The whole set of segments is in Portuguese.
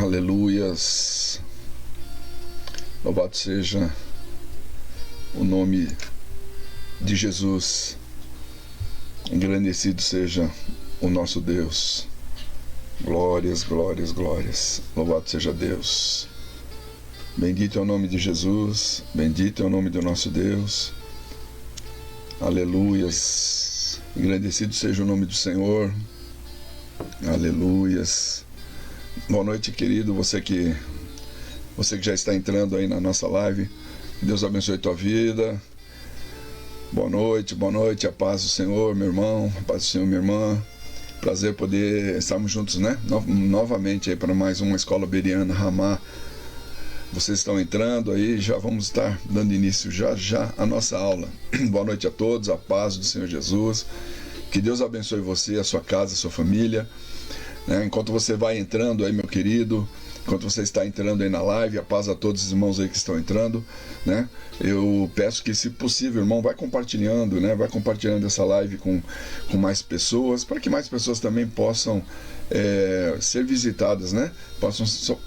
Aleluias. Louvado seja o nome de Jesus. Engrandecido seja o nosso Deus. Glórias, glórias, glórias. Louvado seja Deus. Bendito é o nome de Jesus. Bendito é o nome do nosso Deus. Aleluias. Engrandecido seja o nome do Senhor. Aleluias. Boa noite, querido. Você que já está entrando aí na nossa live. Deus abençoe tua vida. Boa noite, a paz do Senhor, meu irmão, a paz do Senhor, minha irmã. Prazer poder estarmos juntos, né? Novamente aí para mais uma Escola Bereana Ramá. Vocês estão entrando aí, já vamos estar dando início já à nossa aula. Boa noite a todos, a paz do Senhor Jesus. Que Deus abençoe você, a sua casa, a sua família. Enquanto você vai entrando aí, meu querido, enquanto você está entrando aí na live, a paz a todos os irmãos aí que estão entrando, né? Eu peço que, se possível, irmão, vai compartilhando, né? Vai compartilhando essa live com mais pessoas, para que mais pessoas também possam ser visitadas, né?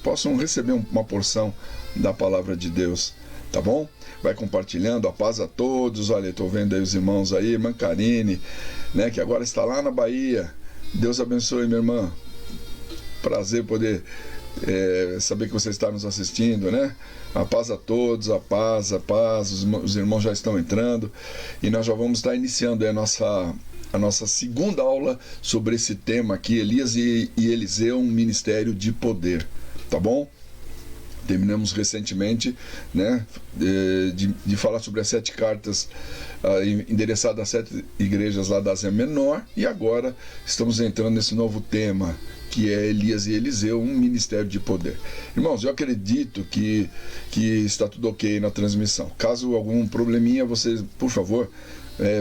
Possam receber uma porção da palavra de Deus, tá bom? Vai compartilhando, a paz a todos. Olha, estou vendo aí os irmãos aí, irmã Karine, né? Que agora está lá na Bahia. Deus abençoe, minha irmã. Prazer poder saber que você está nos assistindo, né? A paz a todos, a paz, os irmãos já estão entrando e nós já vamos estar iniciando a nossa segunda aula sobre esse tema aqui, Elias e Eliseu, um ministério de poder, tá bom? Terminamos recentemente, né, de falar sobre as 7 cartas endereçadas às 7 igrejas lá da Ásia Menor, e agora estamos entrando nesse novo tema, que é Elias e Eliseu, um ministério de poder. Irmãos, eu acredito que está tudo ok na transmissão. Caso algum probleminha, vocês, por favor,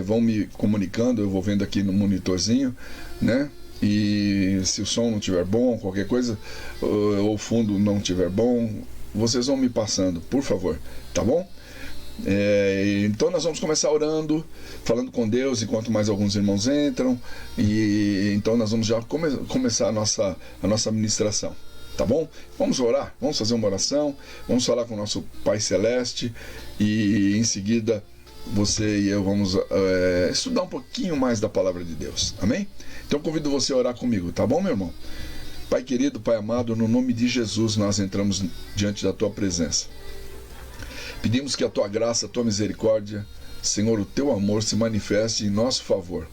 vão me comunicando, eu vou vendo aqui no monitorzinho, né? E se o som não estiver bom, qualquer coisa, ou o fundo não estiver bom, vocês vão me passando, por favor, tá bom? Então nós vamos começar orando, falando com Deus, enquanto mais alguns irmãos entram, e então nós vamos já começar a nossa ministração, tá bom? Vamos orar, vamos fazer uma oração, vamos falar com o nosso Pai Celeste, e em seguida você e eu vamos estudar um pouquinho mais da palavra de Deus, amém? Então convido você a orar comigo, tá bom, meu irmão? Pai querido, Pai amado, no nome de Jesus nós entramos diante da Tua presença. Pedimos que a Tua graça, a Tua misericórdia, Senhor, o Teu amor se manifeste em nosso favor.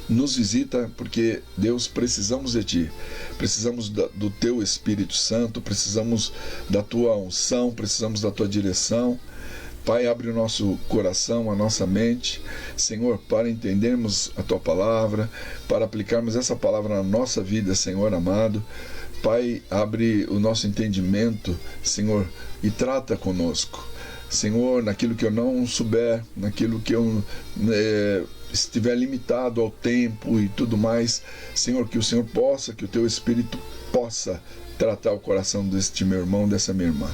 Nos visita porque, Deus, precisamos de Ti, precisamos do Teu Espírito Santo, precisamos da Tua unção, precisamos da Tua direção. Pai, abre o nosso coração, a nossa mente, Senhor, para entendermos a Tua palavra, para aplicarmos essa palavra na nossa vida, Senhor amado. Pai, abre o nosso entendimento, Senhor, e trata conosco. Senhor, naquilo que eu não souber, naquilo que eu estiver limitado ao tempo e tudo mais, Senhor, que o Senhor possa, que o Teu Espírito possa tratar o coração deste meu irmão, dessa minha irmã.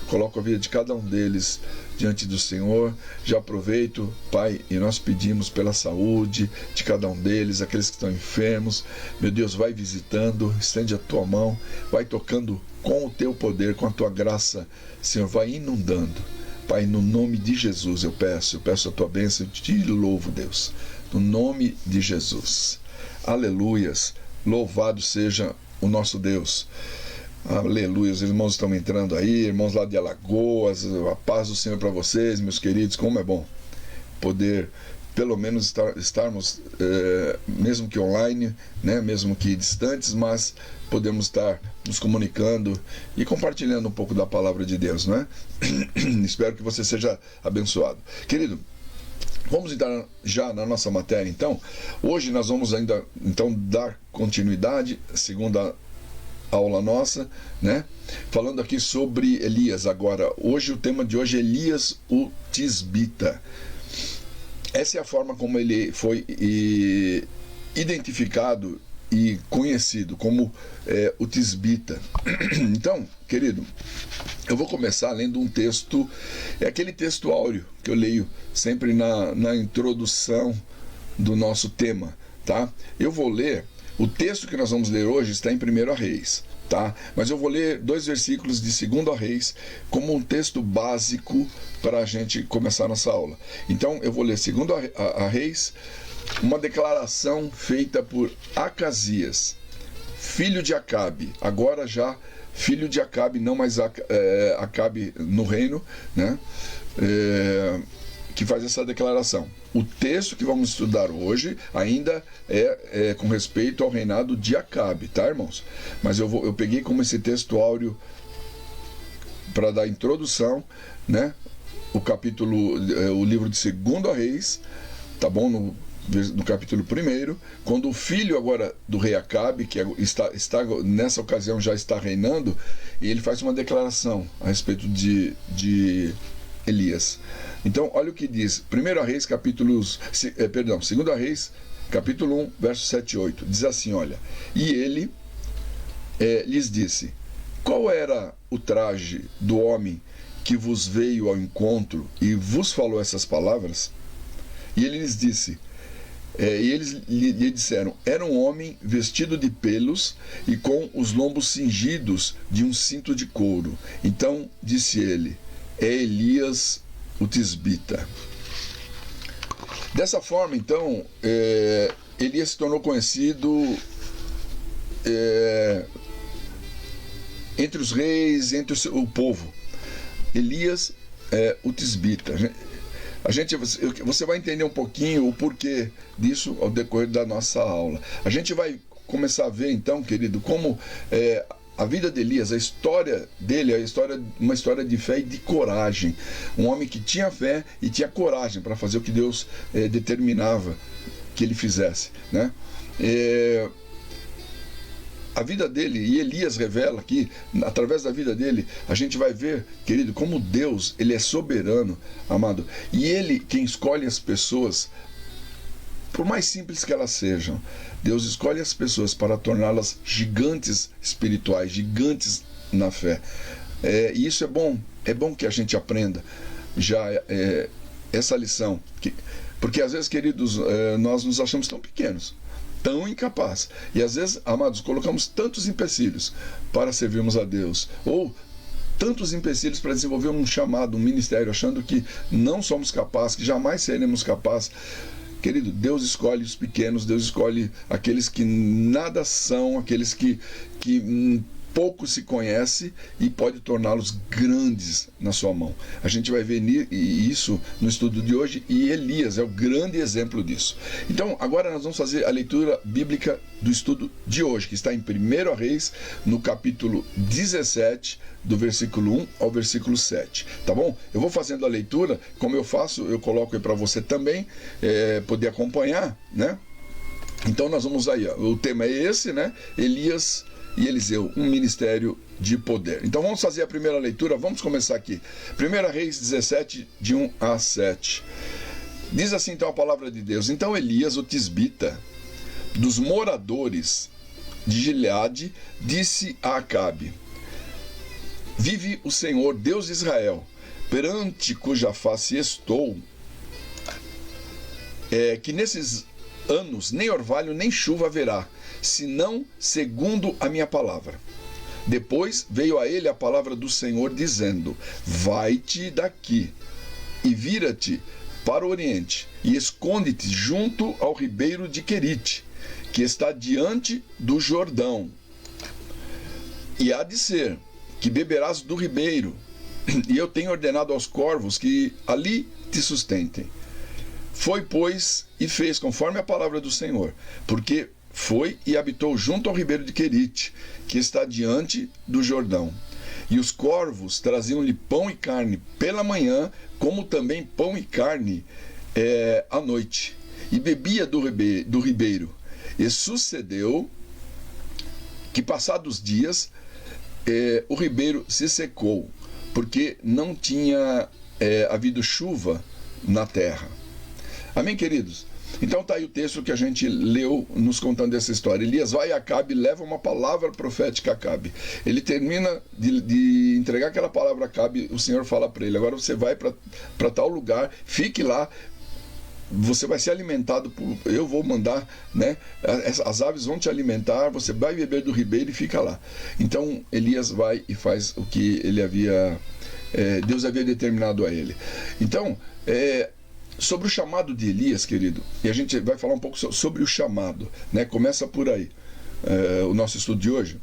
Coloco a vida de cada um deles diante do Senhor. Já aproveito, Pai, e nós pedimos pela saúde de cada um deles, aqueles que estão enfermos. Meu Deus, vai visitando, estende a Tua mão, vai tocando com o Teu poder, com a Tua graça, Senhor, vai inundando. Pai, no nome de Jesus eu peço a Tua bênção e te louvo, Deus, no nome de Jesus. Aleluias, louvado seja o nosso Deus. Aleluia, os irmãos estão entrando aí, irmãos lá de Alagoas, a paz do Senhor para vocês, meus queridos. Como é bom poder, pelo menos, estarmos, mesmo que online, né, mesmo que distantes, mas podemos estar nos comunicando e compartilhando um pouco da palavra de Deus, né? Espero que você seja abençoado. Querido, vamos entrar já na nossa matéria, então. Hoje nós vamos ainda, então, dar continuidade, segunda aula nossa, né? Falando aqui sobre Elias agora. Hoje o tema de hoje é Elias o Tisbita. Essa é a forma como ele foi identificado e conhecido como o Tisbita. Então, querido, eu vou começar lendo um texto, é aquele texto áureo que eu leio sempre na introdução do nosso tema, tá? Eu vou ler. O texto que nós vamos ler hoje está em 1 Reis, tá? Mas eu vou ler 2 versículos de 2 Reis como um texto básico para a gente começar nossa aula. Então eu vou ler 2 Reis, uma declaração feita por Acasias, filho de Acabe, agora já filho de Acabe, não mais Acabe no reino, né? Que faz essa declaração. O texto que vamos estudar hoje ainda é com respeito ao reinado de Acabe, tá, irmãos? Mas eu peguei como esse texto áureo para dar introdução, né? O livro de 2 Reis, tá bom? No capítulo 1, quando o filho agora do rei Acabe, que está nessa ocasião já está reinando, e ele faz uma declaração a respeito de Elias. Então, olha o que diz 2 Reis, capítulo 1, verso 7 e 8. Diz assim, olha: E ele lhes disse: Qual era o traje do homem que vos veio ao encontro e vos falou essas palavras? E ele lhes disse, e eles lhe disseram: Era um homem vestido de pelos e com os lombos cingidos de um cinto de couro. Então disse ele: É Elias o tisbita. Dessa forma, então, Elias se tornou conhecido entre os reis, entre o povo. Elias o tisbita. Você vai entender um pouquinho o porquê disso ao decorrer da nossa aula. A gente vai começar a ver, então, querido, como a vida de Elias, a história dele é uma história de fé e de coragem. Um homem que tinha fé e tinha coragem para fazer o que Deus determinava que ele fizesse, né? A vida dele, e Elias revela aqui, através da vida dele, a gente vai ver, querido, como Deus, ele é soberano, amado. E ele, quem escolhe as pessoas, por mais simples que elas sejam, Deus escolhe as pessoas para torná-las gigantes espirituais, gigantes na fé. E isso é bom que a gente aprenda já essa lição. Porque às vezes, queridos, nós nos achamos tão pequenos, tão incapazes. E às vezes, amados, colocamos tantos empecilhos para servirmos a Deus, ou tantos empecilhos para desenvolver um chamado, um ministério, achando que não somos capazes, que jamais seremos capazes. Querido, Deus escolhe os pequenos, Deus escolhe aqueles que nada são, aqueles que pouco se conhece e pode torná-los grandes na sua mão. A gente vai ver isso no estudo de hoje, e Elias é o grande exemplo disso. Então, agora nós vamos fazer a leitura bíblica do estudo de hoje, que está em 1 Reis, no capítulo 17, do versículo 1 ao versículo 7, tá bom? Eu vou fazendo a leitura, como eu faço, eu coloco aí para você também poder acompanhar, né? Então nós vamos aí, o tema é esse, né? Elias e Eliseu, um ministério de poder. Então vamos fazer a primeira leitura, vamos começar aqui. 1 Reis 17, de 1 a 7. Diz assim então a palavra de Deus: Então Elias, o tisbita, dos moradores de Gileade, disse a Acabe: Vive o Senhor, Deus de Israel, perante cuja face estou, que nesses anos nem orvalho nem chuva haverá, senão segundo a minha palavra. Depois veio a ele a palavra do Senhor, dizendo: Vai-te daqui e vira-te para o oriente, e esconde-te junto ao ribeiro de Querite, que está diante do Jordão. E há de ser que beberás do ribeiro, e eu tenho ordenado aos corvos que ali te sustentem. Foi, pois, e fez conforme a palavra do Senhor, porque foi e habitou junto ao ribeiro de Querite, que está diante do Jordão. E os corvos traziam-lhe pão e carne pela manhã, como também pão e carne à noite. E bebia do ribeiro. E sucedeu que, passados dias, o ribeiro se secou, porque não tinha havido chuva na terra. Amém, queridos? Então está aí o texto que a gente leu nos contando essa história. Elias vai a Acabe e leva uma palavra profética a Acabe. Ele termina de entregar aquela palavra a Acabe, o Senhor fala para ele: agora você vai para tal lugar, fique lá, você vai ser alimentado eu vou mandar, né? As aves vão te alimentar, você vai beber do ribeiro e fica lá. Então Elias vai e faz o que ele Deus havia determinado a ele. Então, sobre o chamado de Elias, querido, e a gente vai falar um pouco sobre o chamado, né? Começa por aí, o nosso estudo de hoje.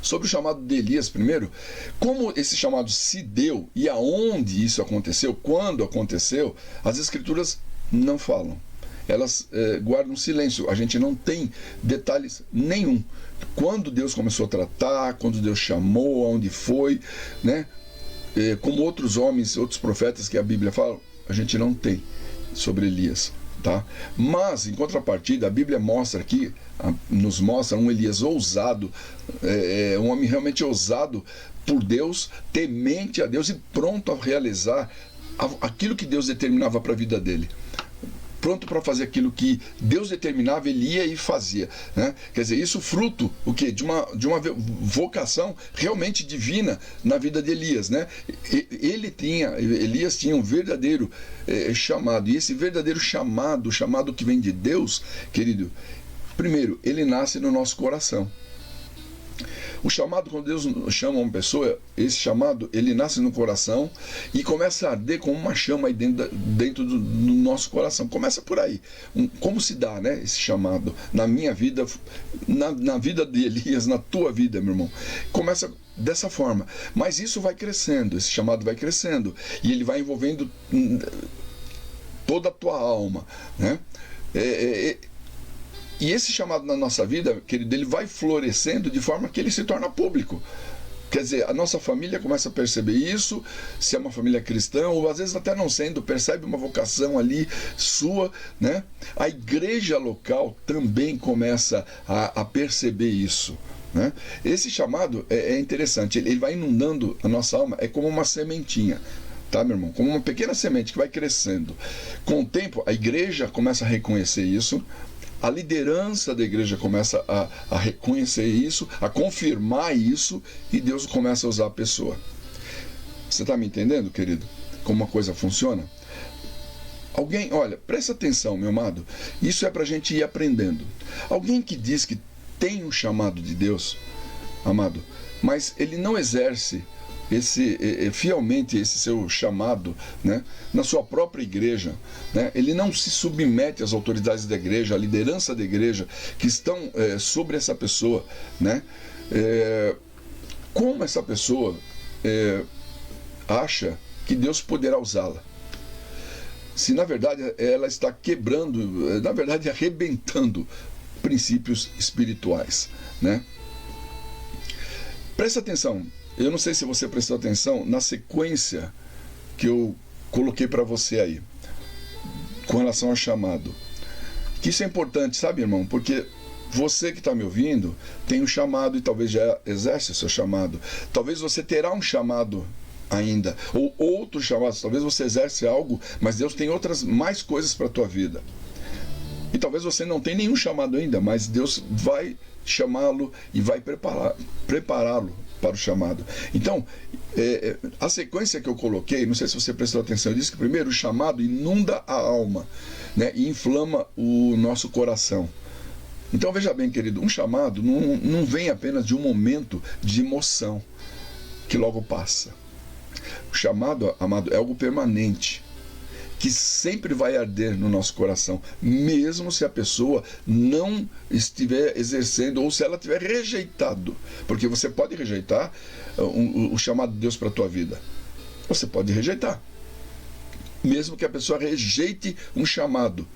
Sobre o chamado de Elias, primeiro, como esse chamado se deu e aonde isso aconteceu, quando aconteceu, as Escrituras não falam. Elas guardam silêncio. A gente não tem detalhes nenhum. Quando Deus começou a tratar, quando Deus chamou, aonde foi, né? Como outros homens, outros profetas que a Bíblia fala, a gente não tem sobre Elias. Tá? Mas, em contrapartida, a Bíblia mostra aqui, nos mostra um Elias ousado, um homem realmente ousado por Deus, temente a Deus e pronto a realizar aquilo que Deus determinava para a vida dele. Pronto para fazer aquilo que Deus determinava, ele ia e fazia, né? Quer dizer, isso fruto o quê? De uma vocação realmente divina na vida de Elias, né? Elias tinha um verdadeiro chamado, e esse verdadeiro chamado, o chamado que vem de Deus, querido, primeiro, ele nasce no nosso coração. O chamado, quando Deus chama uma pessoa, esse chamado, ele nasce no coração e começa a arder como uma chama aí dentro do nosso coração. Começa por aí. Como se dá, né, esse chamado na minha vida, na vida de Elias, na tua vida, meu irmão? Começa dessa forma. Mas isso vai crescendo, esse chamado vai crescendo e ele vai envolvendo toda a tua alma, né? E esse chamado na nossa vida, querido, ele vai florescendo de forma que ele se torna público. Quer dizer, a nossa família começa a perceber isso, se é uma família cristã, ou às vezes até não sendo, percebe uma vocação ali sua, né? A igreja local também começa a perceber isso, né? Esse chamado é interessante, ele vai inundando a nossa alma, é como uma sementinha. Tá, meu irmão? Como uma pequena semente que vai crescendo. Com o tempo, a igreja começa a reconhecer isso, a liderança da igreja começa a reconhecer isso, a confirmar isso, e Deus começa a usar a pessoa. Você está me entendendo, querido? Como a coisa funciona? Olha, presta atenção, meu amado, isso é para a gente ir aprendendo. Alguém que diz que tem um chamado de Deus, amado, mas ele não exerce fielmente esse seu chamado, né, na sua própria igreja, né, ele não se submete às autoridades da igreja, à liderança da igreja que estão sobre essa pessoa, né, como essa pessoa acha que Deus poderá usá-la, se na verdade ela está quebrando, na verdade arrebentando princípios espirituais, né? Presta atenção. Eu não sei se você prestou atenção na sequência que eu coloquei para você aí, com relação ao chamado. Que isso é importante, sabe, irmão? Porque você que está me ouvindo tem um chamado e talvez já exerce o seu chamado. Talvez você terá um chamado ainda, ou outros chamados. Talvez você exerce algo, mas Deus tem mais coisas para a tua vida. E talvez você não tenha nenhum chamado ainda, mas Deus vai chamá-lo e vai prepará-lo para o chamado. Então, a sequência que eu coloquei, não sei se você prestou atenção, eu disse que primeiro o chamado inunda a alma, né, e inflama o nosso coração. Então veja bem, querido, um chamado não vem apenas de um momento de emoção que logo passa. O chamado, amado, é algo permanente, que sempre vai arder no nosso coração, mesmo se a pessoa não estiver exercendo ou se ela tiver rejeitado, porque você pode rejeitar o chamado de Deus para a tua vida, você pode rejeitar, mesmo que a pessoa rejeite um chamado,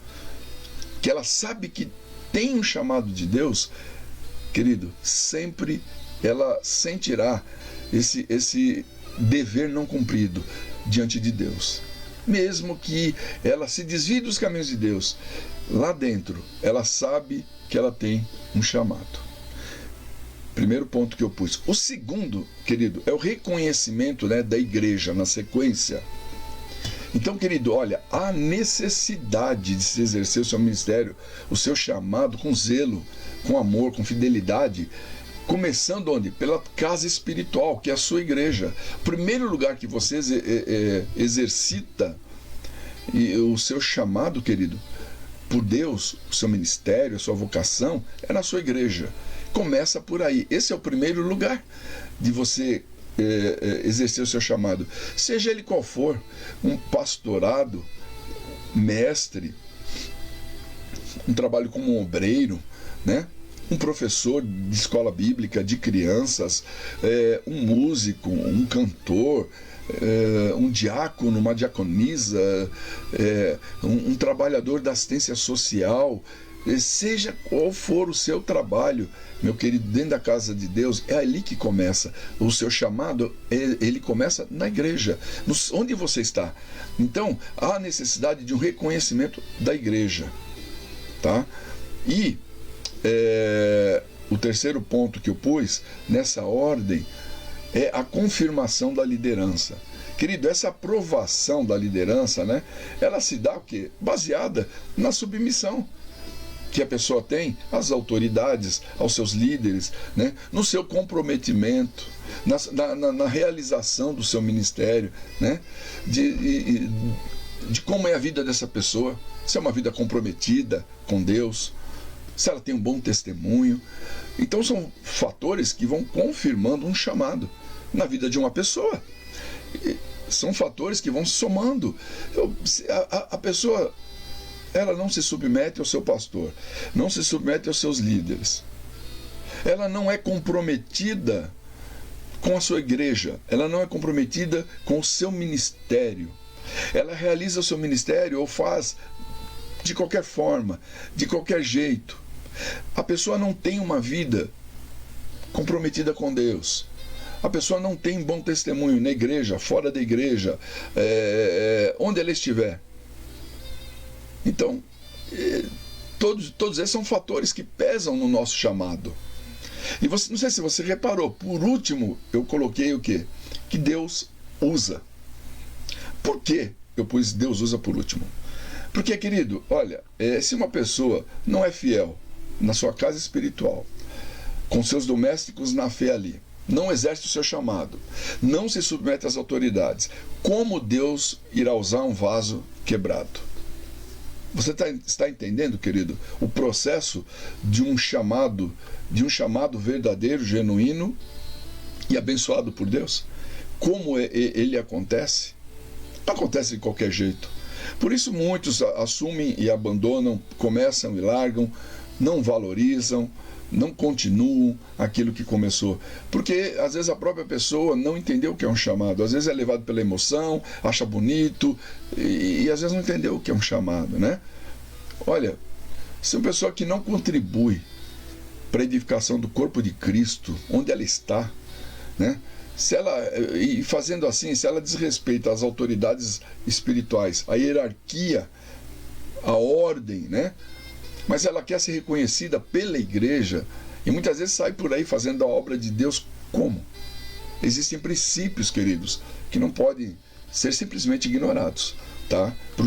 que ela sabe que tem um chamado de Deus, querido, sempre ela sentirá esse dever não cumprido diante de Deus. Mesmo que ela se desvie dos caminhos de Deus, lá dentro, ela sabe que ela tem um chamado. Primeiro ponto que eu pus. O segundo, querido, é o reconhecimento, né, da igreja na sequência. Então, querido, olha, há necessidade de se exercer o seu ministério, o seu chamado com zelo, com amor, com fidelidade, começando onde? Pela casa espiritual, que é a sua igreja. O primeiro lugar que você exercita E o seu chamado, querido, por Deus, o seu ministério, a sua vocação, é na sua igreja. Começa por aí. Esse é o primeiro lugar de você exercer o seu chamado. Seja ele qual for, um pastorado, mestre, um trabalho como um obreiro, né? Um professor de escola bíblica, de crianças, um músico, um cantor, um diácono, uma diaconisa, um trabalhador da assistência social, seja qual for o seu trabalho, meu querido, dentro da casa de Deus, é ali que começa. O seu chamado, ele começa na igreja, onde você está. Então, há necessidade de um reconhecimento da igreja, tá? E o terceiro ponto que eu pus nessa ordem é a confirmação da liderança. Querido, essa aprovação da liderança, né, ela se dá o quê? Baseada na submissão que a pessoa tem às autoridades, aos seus líderes, né, no seu comprometimento, na realização do seu ministério, né, de como é a vida dessa pessoa, se é uma vida comprometida com Deus, se ela tem um bom testemunho. Então são fatores que vão confirmando um chamado na vida de uma pessoa. São fatores que vão somando. A pessoa, ela não se submete ao seu pastor, não se submete aos seus líderes, ela não é comprometida com a sua igreja, ela não é comprometida com o seu ministério, ela realiza o seu ministério ou faz de qualquer forma, de qualquer jeito. A pessoa não tem uma vida comprometida com Deus. A pessoa não tem bom testemunho na igreja, fora da igreja, onde ela estiver. Então, todos esses são fatores que pesam no nosso chamado. E não sei se você reparou, por último, eu coloquei o quê? Que Deus usa. Por que eu pus Deus usa por último? Porque, querido, olha, se uma pessoa não é fiel na sua casa espiritual, com seus domésticos na fé ali, não exerce o seu chamado, não se submete às autoridades, como Deus irá usar um vaso quebrado? Você está entendendo, querido, o processo de um chamado verdadeiro, genuíno e abençoado por Deus? Como ele acontece? Não acontece de qualquer jeito. Por isso muitos assumem e abandonam, começam e largam, não valorizam, não continuam aquilo que começou. Porque às vezes a própria pessoa não entendeu o que é um chamado. Às vezes é levado pela emoção, acha bonito e às vezes não entendeu o que é um chamado, né? Olha, se uma pessoa que não contribui para a edificação do corpo de Cristo, onde ela está, né? E fazendo assim, se ela desrespeita as autoridades espirituais, a hierarquia, a ordem, né? Mas ela quer ser reconhecida pela igreja e muitas vezes sai por aí fazendo a obra de Deus como? Existem princípios, queridos, que não podem ser simplesmente ignorados, tá? Para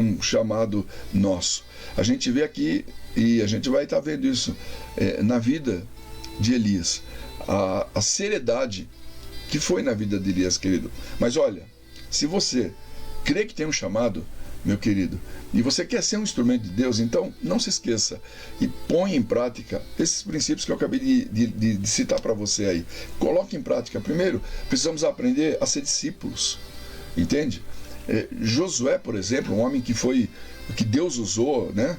um chamado nosso. A gente vê aqui, e a gente vai estar vendo isso na vida de Elias, a seriedade que foi na vida de Elias, querido. Mas olha, se você crê que tem um chamado, meu querido, e você quer ser um instrumento de Deus, então não se esqueça e põe em prática esses princípios que eu acabei de citar para você aí. Coloque em prática. Primeiro, precisamos aprender a ser discípulos, entende? Josué, por exemplo, um homem que Deus usou, né?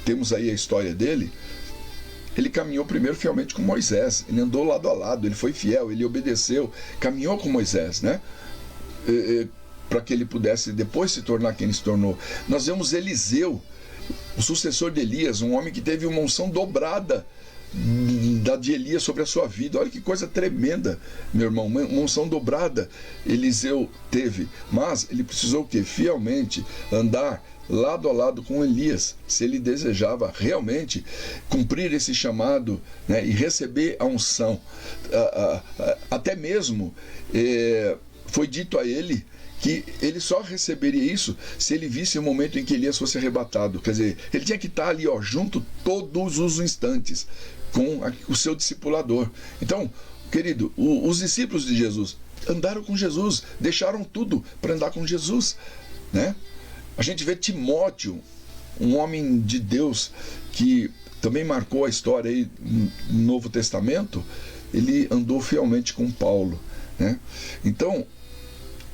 Temos aí a história dele. Ele caminhou primeiro fielmente com Moisés, ele andou lado a lado, ele foi fiel, ele obedeceu, caminhou com Moisés, né? Para que ele pudesse depois se tornar quem ele se tornou. Nós vemos Eliseu, o sucessor de Elias, um homem que teve uma unção dobrada da de Elias sobre a sua vida. Olha que coisa tremenda, meu irmão, uma unção dobrada Eliseu teve, mas ele precisou o quê? Fielmente andar lado a lado com Elias, se ele desejava realmente cumprir esse chamado, né, e receber a unção. Até mesmo foi dito a ele que ele só receberia isso se ele visse o momento em que Elias fosse arrebatado. Quer dizer, ele tinha que estar ali, junto todos os instantes com o seu discipulador. Então, querido, os discípulos de Jesus andaram com Jesus, deixaram tudo para andar com Jesus, né? A gente vê Timóteo, um homem de Deus que também marcou a história aí no Novo Testamento, ele andou fielmente com Paulo, né? Então,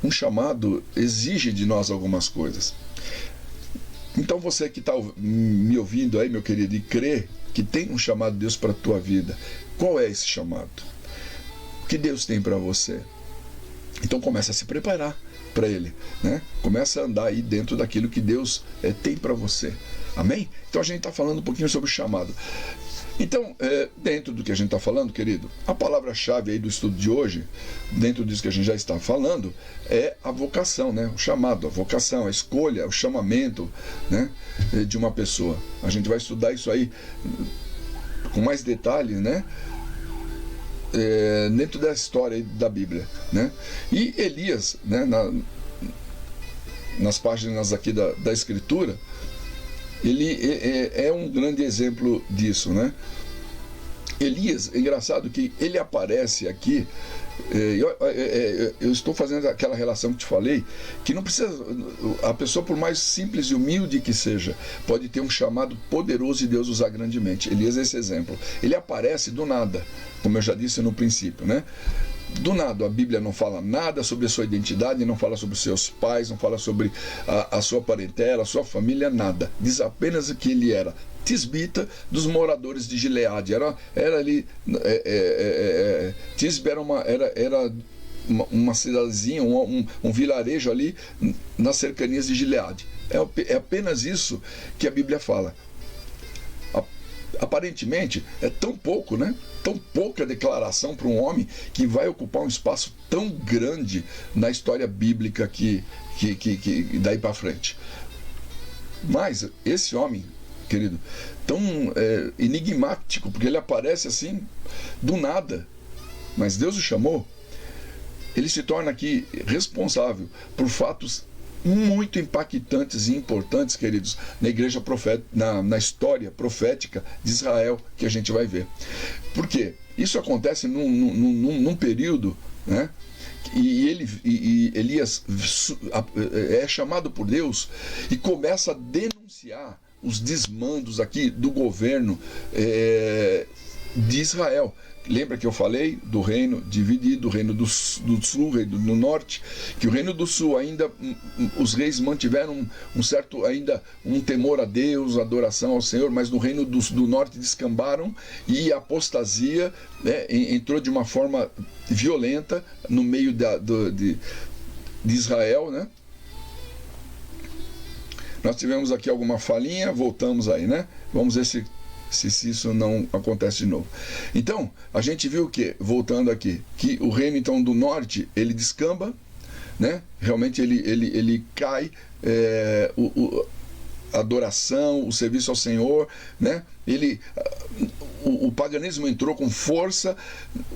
um chamado exige de nós algumas coisas. Então você que está me ouvindo aí, meu querido, e crê que tem um chamado de Deus para a tua vida, qual é esse chamado? O que Deus tem para você? Então começa a se preparar para ele, né? Começa a andar aí dentro daquilo que Deus tem para você. Amém? Então a gente está falando um pouquinho sobre o chamado. Então, dentro do que a gente está falando, querido, a palavra-chave aí do estudo de hoje, dentro disso que a gente já está falando, é a vocação, né? O chamado, a vocação, a escolha, o chamamento, né? De uma pessoa. A gente vai estudar isso aí com mais detalhes, né? Dentro da história da Bíblia, né? E Elias, né? Nas páginas aqui da Escritura, ele é um grande exemplo disso, né? Elias, é engraçado que ele aparece aqui, eu estou fazendo aquela relação que te falei, que não precisa, a pessoa, por mais simples e humilde que seja, pode ter um chamado poderoso e Deus usar grandemente. Elias é esse exemplo. Ele aparece do nada, como eu já disse no princípio, né? Do nada, a Bíblia não fala nada sobre a sua identidade, não fala sobre os seus pais, não fala sobre a sua parentela, a sua família, nada. Diz apenas que ele era tisbita dos moradores de Gileade. Era ali, Tisbe era uma cidadezinha, um vilarejo ali nas cercanias de Gileade. É apenas isso que a Bíblia fala. Aparentemente é tão pouco, né? Tão pouca declaração para um homem que vai ocupar um espaço tão grande na história bíblica que daí para frente. Mas esse homem, querido, tão enigmático, porque ele aparece assim do nada, mas Deus o chamou, ele se torna aqui responsável por fatos muito impactantes e importantes, queridos, na igreja profética, na história profética de Israel, que a gente vai ver. Por quê? Isso acontece num período, né? E Elias é chamado por Deus e começa a denunciar os desmandos aqui do governo de Israel. Lembra que eu falei do reino dividido, o reino do sul, o reino do norte, que o reino do sul ainda, os reis mantiveram um temor a Deus, adoração ao Senhor, mas no reino do norte descambaram e a apostasia, né, entrou de uma forma violenta no meio de Israel, né? Nós tivemos aqui alguma falhinha, voltamos aí, né? Vamos ver se isso não acontece de novo. Então, a gente viu que, voltando aqui, que o reino então do norte, ele descamba, né? Realmente ele cai, a adoração, o serviço ao Senhor, né? O paganismo entrou com força,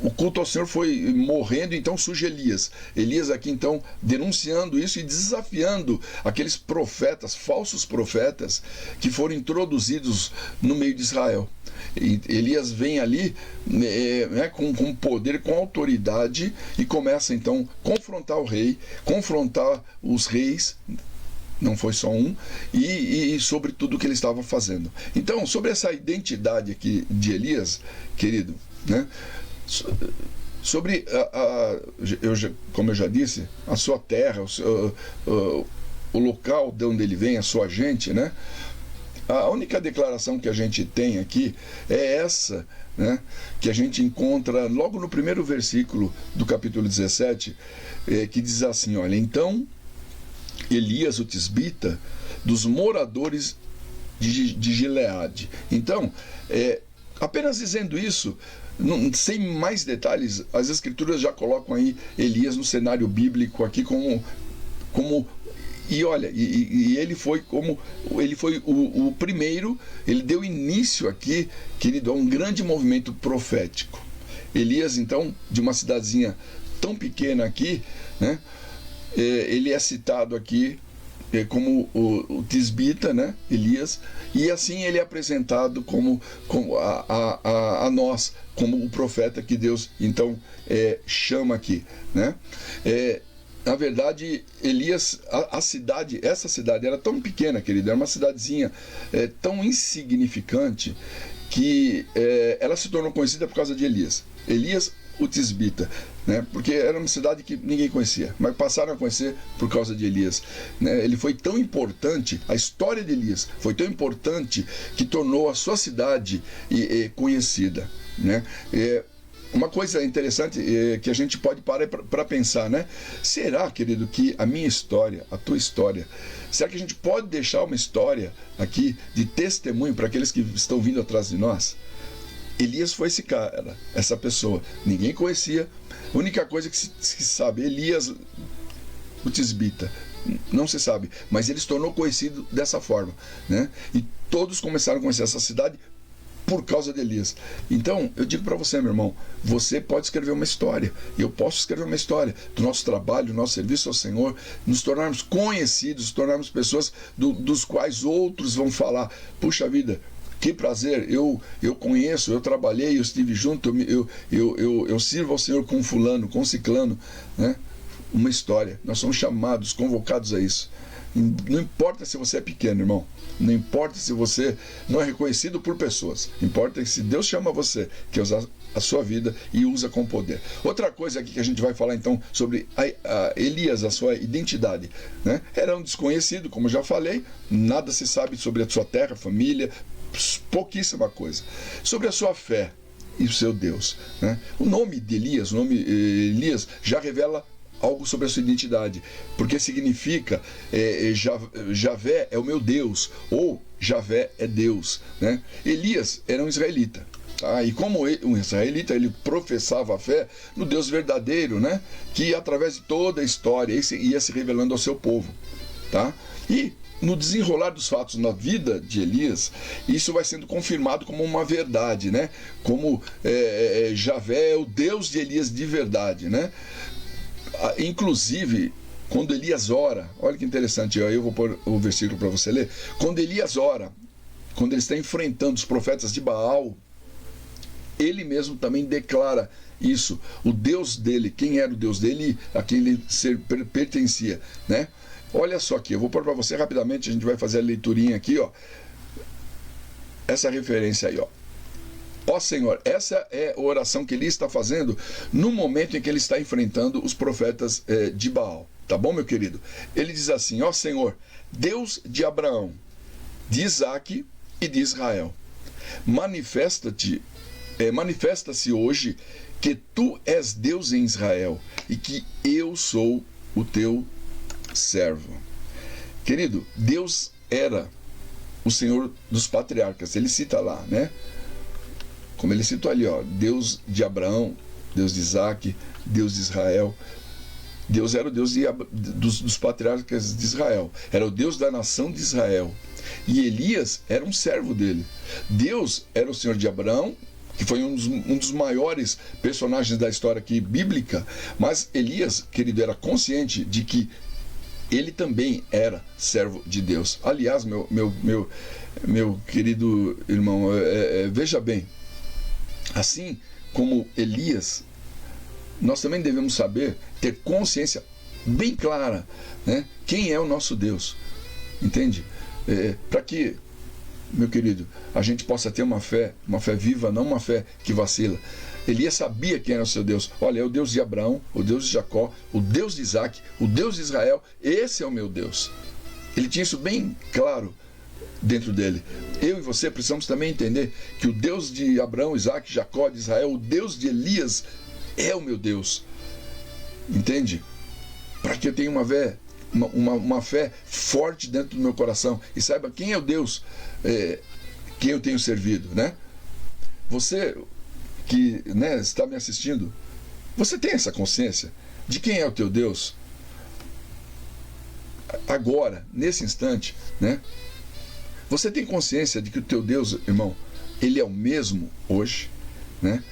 o culto ao Senhor foi morrendo, então surge Elias. Elias aqui então denunciando isso e desafiando aqueles profetas, falsos profetas, que foram introduzidos no meio de Israel. E Elias vem ali com poder, com autoridade, e começa então a confrontar o rei, confrontar os reis, não foi só um, e sobre tudo o que ele estava fazendo. Então, sobre essa identidade aqui de Elias, querido, né? Sobre como eu já disse, a sua terra, o local de onde ele vem, a sua gente, né? A única declaração que a gente tem aqui é essa, né, que a gente encontra logo no primeiro versículo do capítulo 17, que diz assim, olha, então Elias, o tisbita, dos moradores de Gileade. Então, apenas dizendo isso, sem mais detalhes, as escrituras já colocam aí Elias no cenário bíblico aqui como e olha, e ele foi o primeiro, ele deu início aqui, querido, a um grande movimento profético. Elias, então, de uma cidadezinha tão pequena aqui, né? Ele é citado aqui como o tisbita, né, Elias, e assim ele é apresentado como a nós, como o profeta que Deus então chama aqui, né? na verdade, Elias, essa cidade era tão pequena, querido, era uma cidadezinha tão insignificante que ela se tornou conhecida por causa de Elias. Elias, o Tisbita, né? Porque era uma cidade que ninguém conhecia, mas passaram a conhecer por causa de Elias, né? Ele foi tão importante, a história de Elias foi tão importante que tornou a sua cidade conhecida, né? Uma coisa interessante que a gente pode parar para pensar, né? Será, querido, que a minha história, a tua história, será que a gente pode deixar uma história aqui de testemunho para aqueles que estão vindo atrás de nós? Elias foi esse cara, essa pessoa. Ninguém conhecia. A única coisa que se sabe, Elias, o Tisbita, não se sabe. Mas ele se tornou conhecido dessa forma, né? E todos começaram a conhecer essa cidade por causa de Elias. Então, eu digo para você, meu irmão, você pode escrever uma história. Eu posso escrever uma história do nosso trabalho, do nosso serviço ao Senhor, nos tornarmos conhecidos, nos tornarmos pessoas dos quais outros vão falar. Puxa vida, que prazer, eu conheço, eu trabalhei, eu estive junto, eu sirvo ao Senhor com fulano, com ciclano, né? Uma história. Nós somos chamados, convocados a isso. Não importa se você é pequeno, irmão. Não importa se você não é reconhecido por pessoas. Importa que se Deus chama você, que usar a sua vida e usa com poder. Outra coisa aqui que a gente vai falar então sobre Elias, a sua identidade, né? Era um desconhecido, como já falei. Nada se sabe sobre a sua terra, família, pouquíssima coisa. Sobre a sua fé e o seu Deus, né? O nome de Elias, o nome Elias já revela algo sobre a sua identidade, porque significa Javé é o meu Deus, ou Javé é Deus, né? Elias era um israelita, tá? E como um israelita, ele professava a fé no Deus verdadeiro, né? Que através de toda a história ia se revelando ao seu povo, tá? E no desenrolar dos fatos na vida de Elias, isso vai sendo confirmado como uma verdade, né? Como Javé é o Deus de Elias de verdade, né? Inclusive, quando Elias ora, olha que interessante, eu vou pôr o versículo para você ler. Quando Elias ora, quando ele está enfrentando os profetas de Baal, ele mesmo também declara isso, o Deus dele, quem era o Deus dele, a quem ele pertencia, né? Olha só aqui, eu vou pôr para você rapidamente, a gente vai fazer a leiturinha aqui, ó. Essa referência aí, ó. Ó Senhor, essa é a oração que ele está fazendo no momento em que ele está enfrentando os profetas de Baal. Tá bom, meu querido? Ele diz assim, ó Senhor, Deus de Abraão, de Isaque e de Israel, manifesta-se hoje que tu és Deus em Israel e que eu sou o teu servo. Querido, Deus era o Senhor dos patriarcas, ele cita lá, né? Como ele citou ali, ó, Deus de Abraão, Deus de Isaque, Deus de Israel. Deus era o Deus dos patriarcas de Israel, era o Deus da nação de Israel. E Elias era um servo dele. Deus era o Senhor de Abraão, que foi um dos maiores personagens da história aqui bíblica, mas Elias, querido, era consciente de que ele também era servo de Deus. Aliás, meu querido irmão, veja bem, assim como Elias, nós também devemos saber, ter consciência bem clara, né? Quem é o nosso Deus, entende? Para que, meu querido, a gente possa ter uma fé viva, não uma fé que vacila. Elias sabia quem era o seu Deus. Olha, é o Deus de Abraão, o Deus de Jacó, o Deus de Isaque, o Deus de Israel. Esse é o meu Deus. Ele tinha isso bem claro dentro dele. Eu e você precisamos também entender que o Deus de Abraão, Isaque, Jacó, de Israel, o Deus de Elias é o meu Deus. Entende? Para que eu tenha uma fé forte dentro do meu coração e saiba quem é o Deus que eu tenho servido, né? Você que, né, está me assistindo, você tem essa consciência de quem é o teu Deus? Agora, nesse instante, né? Você tem consciência de que o teu Deus, irmão, ele é o mesmo hoje, né?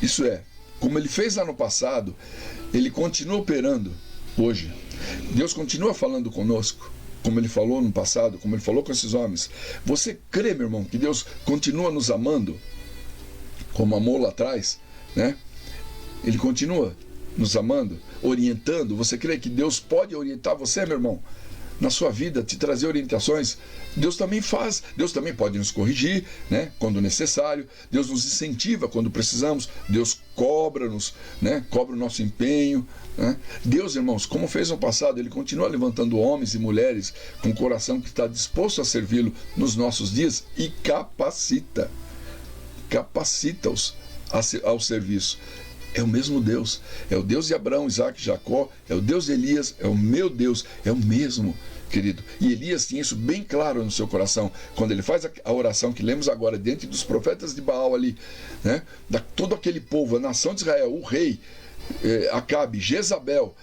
Isso é, como ele fez lá no passado, ele continua operando hoje. Deus continua falando conosco, como ele falou no passado, como ele falou com esses homens. Você crê, meu irmão, que Deus continua nos amando, como amou lá atrás, né? Ele continua nos amando, orientando. Você crê que Deus pode orientar você, meu irmão, na sua vida, te trazer orientações? Deus também faz. Deus também pode nos corrigir, né, quando necessário. Deus nos incentiva quando precisamos. Deus cobra-nos, né, cobra o nosso empenho, né? Deus, irmãos, como fez no passado, Ele continua levantando homens e mulheres com um coração que está disposto a servi-lo nos nossos dias e capacita-os ao serviço. É o mesmo Deus. É o Deus de Abraão, Isaac e Jacó. É o Deus de Elias. É o meu Deus. É o mesmo, querido. E Elias tinha isso bem claro no seu coração. Quando ele faz a oração que lemos agora, diante dos profetas de Baal ali, né? Todo aquele povo, a nação de Israel, o rei, Acabe, Jezabel,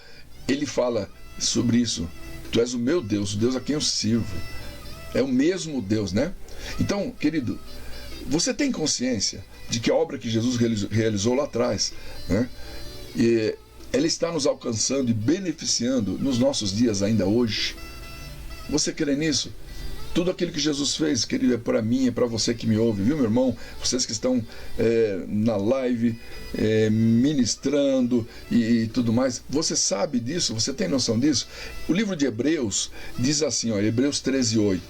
ele fala sobre isso. Tu és o meu Deus, o Deus a quem eu sirvo. É o mesmo Deus, né? Então, querido, você tem consciência de que a obra que Jesus realizou lá atrás, né, e ela está nos alcançando e beneficiando nos nossos dias ainda hoje? Você crê nisso? Tudo aquilo que Jesus fez, querido, é para mim, é para você que me ouve, viu, meu irmão? Vocês que estão na live, ministrando e tudo mais, você sabe disso? Você tem noção disso? O livro de Hebreus diz assim, ó, Hebreus 13:8.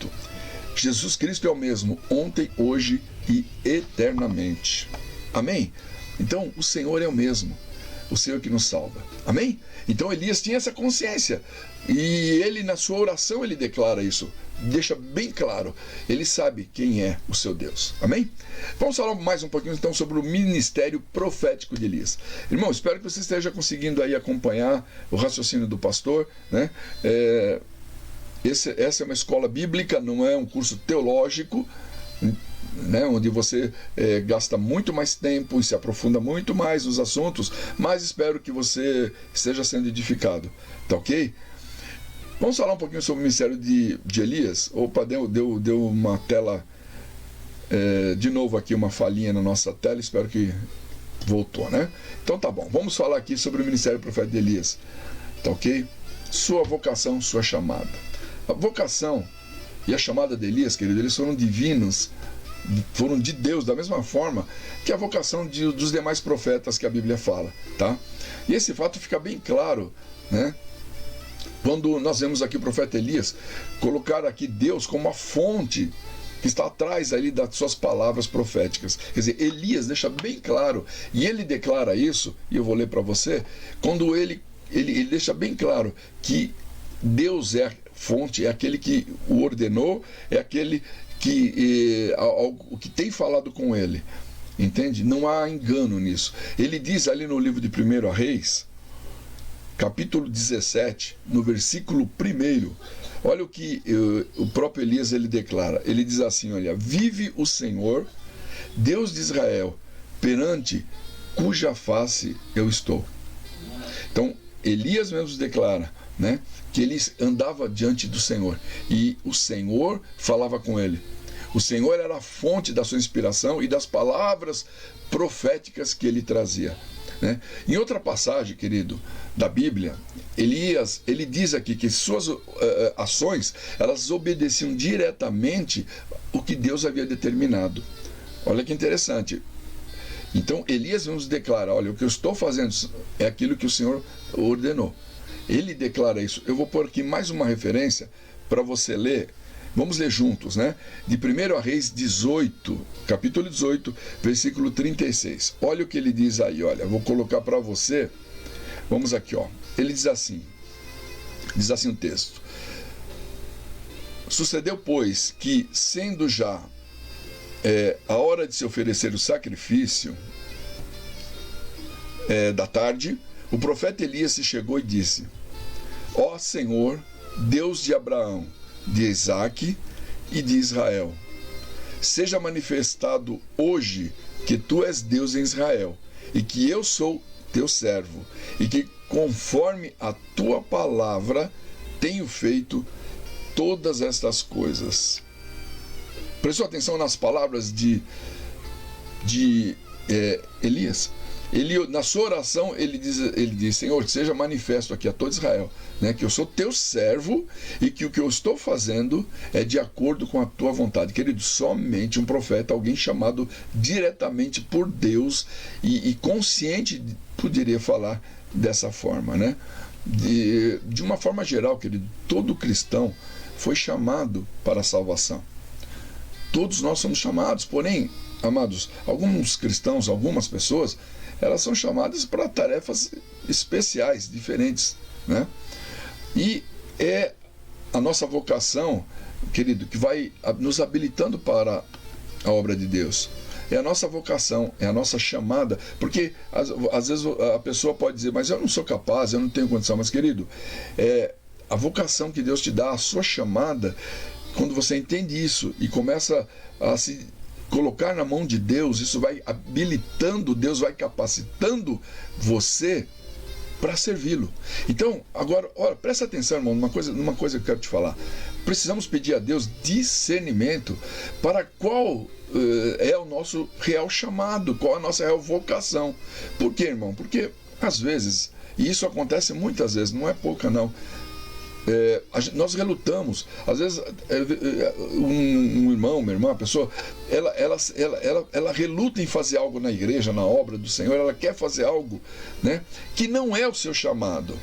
Jesus Cristo é o mesmo ontem, hoje e eternamente. Amém? Então, o Senhor é o mesmo. O Senhor que nos salva. Amém? Então, Elias tinha essa consciência. E ele, na sua oração, ele declara isso. Deixa bem claro. Ele sabe quem é o seu Deus. Amém? Vamos falar mais um pouquinho, então, sobre o ministério profético de Elias. Irmão, espero que você esteja conseguindo aí acompanhar o raciocínio do pastor, né? Essa é uma escola bíblica, não é um curso teológico, né, onde você gasta muito mais tempo e se aprofunda muito mais nos assuntos, mas espero que você esteja sendo edificado, tá ok? Vamos falar um pouquinho sobre o ministério de Elias. Opa, deu uma tela, de novo aqui uma falhinha na nossa tela, espero que voltou, né? Então tá bom, vamos falar aqui sobre o ministério profético de Elias, tá ok? Sua vocação, sua chamada. A vocação e a chamada de Elias, querido, eles foram divinos, foram de Deus, da mesma forma que a vocação dos demais profetas que a Bíblia fala, tá? E esse fato fica bem claro, né, quando nós vemos aqui o profeta Elias colocar aqui Deus como a fonte que está atrás ali das suas palavras proféticas. Quer dizer, Elias deixa bem claro, e ele declara isso, e eu vou ler para você, quando ele deixa bem claro que Deus é a fonte, é aquele que o ordenou, é aquele que tem falado com ele, entende? Não há engano nisso. Ele diz ali no livro de 1 Reis, capítulo 17, no versículo 1, olha o que o próprio Elias ele declara. Ele diz assim, olha, vive o Senhor, Deus de Israel, perante cuja face eu estou. Então, Elias mesmo declara, né, que ele andava diante do Senhor e o Senhor falava com ele. O Senhor era a fonte da sua inspiração e das palavras proféticas que ele trazia, né? Em outra passagem, querido, da Bíblia, Elias, ele diz aqui que suas ações, elas obedeciam diretamente o que Deus havia determinado. Olha que interessante. Então Elias nos declara, olha, o que eu estou fazendo é aquilo que o Senhor ordenou. Ele declara isso. Eu vou pôr aqui mais uma referência para você ler. Vamos ler juntos, né? De 1 Reis 18, capítulo 18, versículo 36. Olha o que ele diz aí, olha. Vou colocar para você. Vamos aqui, ó. Ele diz assim o texto. Sucedeu, pois, que, sendo já a hora de se oferecer o sacrifício da tarde, o profeta Elias se chegou e disse: Ó Senhor, Deus de Abraão, de Isaque e de Israel, seja manifestado hoje que tu és Deus em Israel, e que eu sou teu servo, e que conforme a tua palavra tenho feito todas estas coisas. Prestou atenção nas palavras de Elias? Ele, na sua oração, ele diz, Senhor, que seja manifesto aqui a todo Israel, né, que eu sou teu servo e que o que eu estou fazendo é de acordo com a tua vontade. Querido, somente um profeta, alguém chamado diretamente por Deus e consciente poderia falar dessa forma, né? De uma forma geral, querido, todo cristão foi chamado para a salvação. Todos nós somos chamados, porém, amados, alguns cristãos, algumas pessoas, elas são chamadas para tarefas especiais, diferentes, né? E é a nossa vocação, querido, que vai nos habilitando para a obra de Deus. É a nossa vocação, é a nossa chamada, porque às vezes a pessoa pode dizer, mas eu não sou capaz, eu não tenho condição. Mas, querido, a vocação que Deus te dá, a sua chamada, quando você entende isso e começa a se colocar na mão de Deus, isso vai habilitando, Deus vai capacitando você para servi-lo. Então, agora, olha, presta atenção, irmão, numa coisa que eu quero te falar. Precisamos pedir a Deus discernimento para qual é o nosso real chamado, qual é a nossa real vocação. Por quê, irmão? Porque, às vezes, e isso acontece muitas vezes, não é pouca não, nós relutamos. Às vezes um irmão, uma irmã, uma pessoa, ela reluta em fazer algo na igreja, na obra do Senhor. Ela quer fazer algo, né, que não é o seu chamado,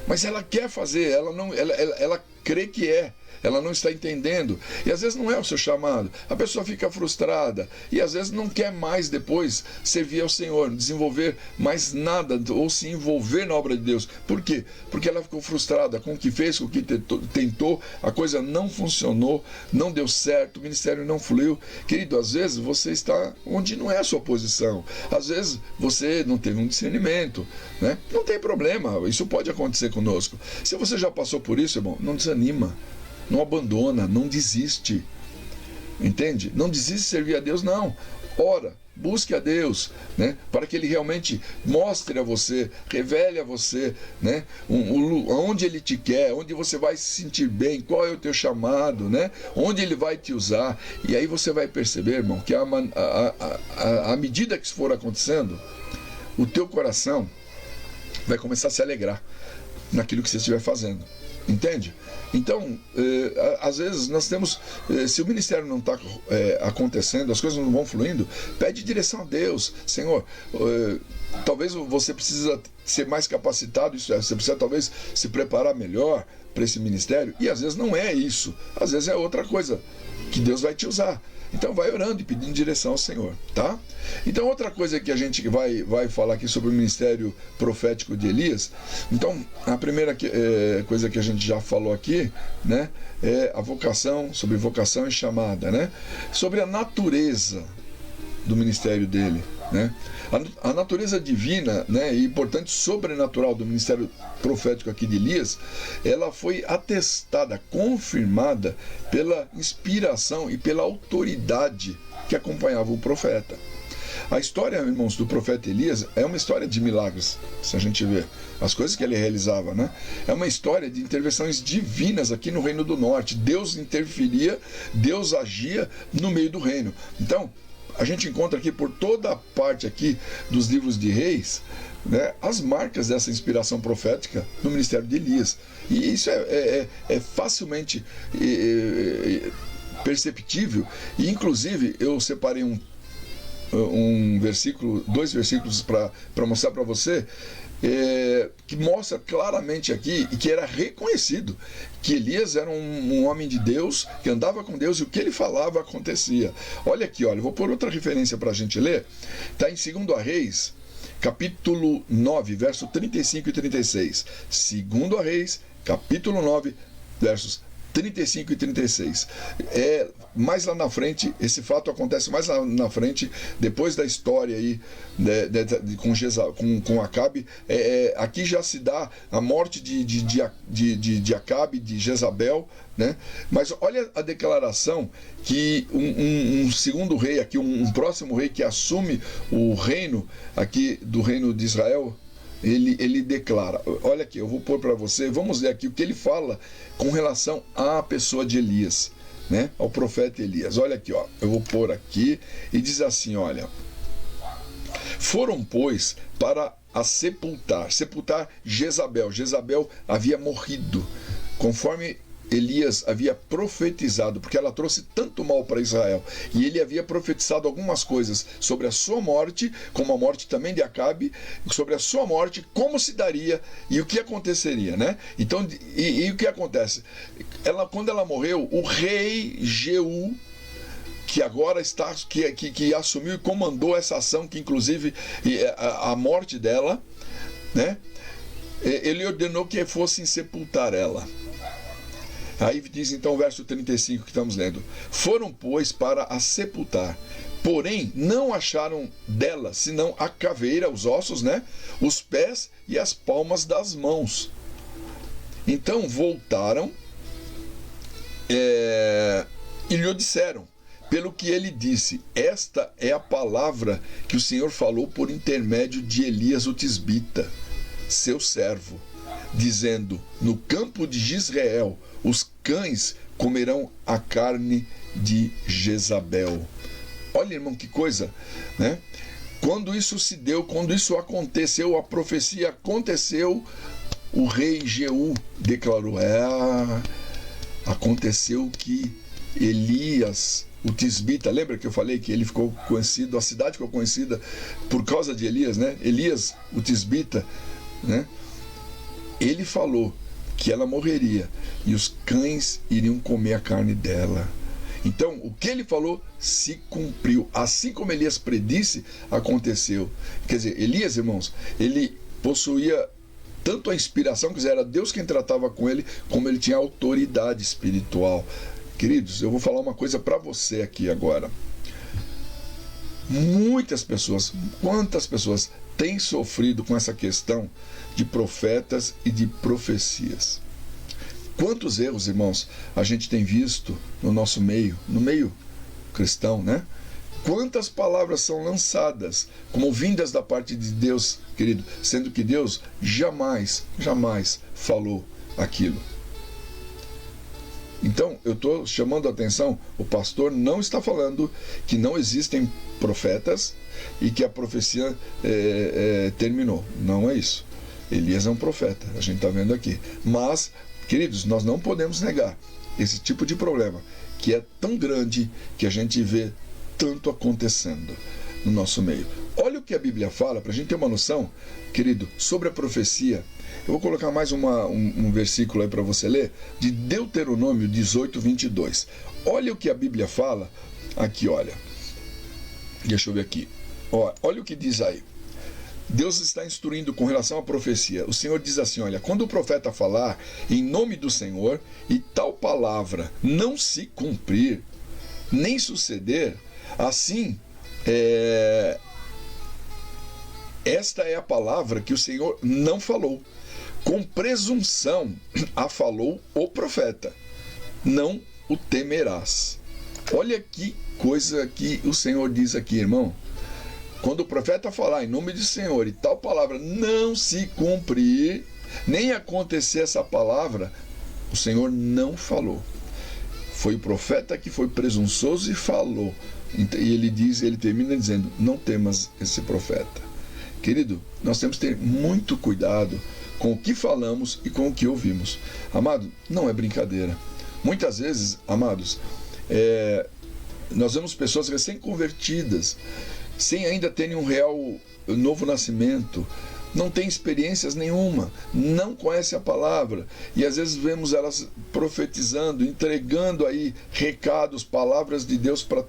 mas ela quer fazer, ela crê que é. Ela não está entendendo, e às vezes não é o seu chamado. A pessoa fica frustrada e às vezes não quer mais depois servir ao Senhor, desenvolver mais nada ou se envolver na obra de Deus. Por quê? Porque ela ficou frustrada com o que fez, com o que tentou, a coisa não funcionou, não deu certo, o ministério não fluiu. Querido, às vezes você está onde não é a sua posição, às vezes você não teve um discernimento, né? Não tem problema, isso pode acontecer conosco. Se você já passou por isso, irmão, não desanima. Não abandona, não desiste, entende? Não desiste de servir a Deus, não. Ora, busque a Deus, né? Para que Ele realmente mostre a você, revele a você, né? Onde Ele te quer, onde você vai se sentir bem, qual é o teu chamado, né? Onde Ele vai te usar. E aí você vai perceber, irmão, que à medida que isso for acontecendo, o teu coração vai começar a se alegrar naquilo que você estiver fazendo. Entende? Então, às vezes nós temos, se o ministério não está acontecendo, as coisas não vão fluindo, pede direção a Deus. Senhor, talvez você precisa ser mais capacitado, você precisa talvez se preparar melhor para esse ministério, e às vezes não é isso, às vezes é outra coisa que Deus vai te usar. Então vai orando e pedindo direção ao Senhor, tá? Então outra coisa que a gente vai falar aqui sobre o ministério profético de Elias. Então a primeira coisa que a gente já falou aqui, né, é a vocação, sobre vocação e chamada, né? Sobre a natureza do ministério dele, né? A natureza divina, né, e portanto sobrenatural do ministério profético aqui de Elias, ela foi atestada, confirmada pela inspiração e pela autoridade que acompanhava o profeta. A história, irmãos, do profeta Elias é uma história de milagres, se a gente ver as coisas que ele realizava, né? É uma história de intervenções divinas aqui no Reino do Norte. Deus interferia, Deus agia no meio do reino. Então, a gente encontra aqui por toda a parte aqui dos livros de Reis, né, as marcas dessa inspiração profética no ministério de Elias. E isso é facilmente perceptível. E inclusive eu separei dois versículos para mostrar para você, que mostra claramente aqui e que era reconhecido que Elias era um homem de Deus, que andava com Deus, e o que ele falava acontecia. Olha aqui, olha, vou pôr outra referência para a gente ler. Está em 2 Reis, capítulo 9, verso 35 e 36. 2 Reis, capítulo 9, versos 35 e 36. Mais lá na frente, esse fato acontece mais lá na frente, depois da história aí, com Acabe. Aqui já se dá a morte de Acabe, de Jezabel, né? Mas olha a declaração que um segundo rei aqui, um próximo rei que assume o reino aqui do reino de Israel, ele declara. Olha aqui, eu vou pôr para você, vamos ler aqui o que ele fala com relação à pessoa de Elias, né? Ao profeta Elias. Olha aqui, ó, eu vou pôr aqui, e diz assim, olha: foram, pois, para a sepultar Jezabel. Jezabel havia morrido, conforme Elias havia profetizado, porque ela trouxe tanto mal para Israel, e ele havia profetizado algumas coisas sobre a sua morte, como a morte também de Acabe, sobre a sua morte, como se daria e o que aconteceria, né? Então, e o que acontece? Quando ela morreu, o rei Jeú, que agora está, que assumiu e comandou essa ação, que inclusive a morte dela, né? Ele ordenou que fossem sepultar ela. Aí diz então o verso 35 que estamos lendo: foram, pois, para a sepultar, porém não acharam dela senão a caveira, os ossos, né? Os pés e as palmas das mãos. Então voltaram e lhe disseram, pelo que ele disse: esta é a palavra que o Senhor falou por intermédio de Elias o tisbita, seu servo, dizendo: no campo de Jezreel os cães comerão a carne de Jezabel. Olha, irmão, que coisa, né? Quando isso se deu, quando isso aconteceu, a profecia aconteceu, o rei Jeú declarou: aconteceu que Elias, o tisbita, lembra que eu falei que ele ficou conhecido, a cidade ficou conhecida por causa de Elias, né? Elias, o tisbita, né? Ele falou que ela morreria e os cães iriam comer a carne dela. Então, o que ele falou se cumpriu. Assim como Elias predisse, aconteceu. Quer dizer, Elias, irmãos, ele possuía tanto a inspiração, quer dizer, era Deus quem tratava com ele, como ele tinha autoridade espiritual. Queridos, eu vou falar uma coisa para você aqui agora. Muitas pessoas, quantas pessoas têm sofrido com essa questão de profetas e de profecias? Quantos erros, irmãos, a gente tem visto no nosso meio, no meio cristão, né? Quantas palavras são lançadas como vindas da parte de Deus, querido, sendo que Deus jamais falou aquilo. Então, eu estou chamando a atenção, o pastor não está falando que não existem profetas e que a profecia terminou. Não é isso. Elias é um profeta, a gente está vendo aqui. Mas, queridos, nós não podemos negar esse tipo de problema, que é tão grande, que a gente vê tanto acontecendo no nosso meio. Olha o que a Bíblia fala, para a gente ter uma noção, querido, sobre a profecia. Eu vou colocar mais um versículo aí para você ler, de Deuteronômio 18, 22. Olha o que a Bíblia fala aqui, olha. Deixa eu ver aqui. Olha o que diz aí. Deus está instruindo com relação à profecia. O Senhor diz assim, olha: quando o profeta falar em nome do Senhor e tal palavra não se cumprir, nem suceder, assim, esta é a palavra que o Senhor não falou. Com presunção a falou o profeta, não o temerás. Olha que coisa que o Senhor diz aqui, irmão. Quando o profeta falar em nome do Senhor e tal palavra não se cumprir, nem acontecer essa palavra, o Senhor não falou. Foi o profeta que foi presunçoso e falou. E ele termina dizendo: não temas esse profeta. Querido, nós temos que ter muito cuidado com o que falamos e com o que ouvimos. Amado, não é brincadeira. Muitas vezes, amados, nós vemos pessoas recém-convertidas, sem ainda terem um real novo nascimento, não tem experiências nenhuma, não conhece a palavra, e às vezes vemos elas profetizando, entregando aí recados, palavras de Deus para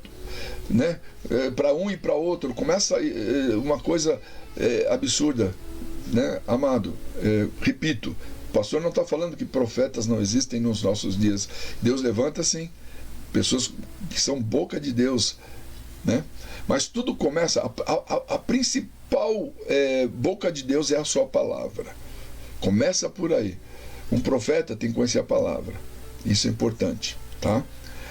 um e para outro. Começa uma coisa absurda, né, amado? Repito, o pastor não está falando que profetas não existem nos nossos dias. Deus levanta, sim, pessoas que são boca de Deus, né? Mas tudo começa, a principal boca de Deus é a sua palavra. Começa por aí. Um profeta tem que conhecer a palavra. Isso é importante, tá?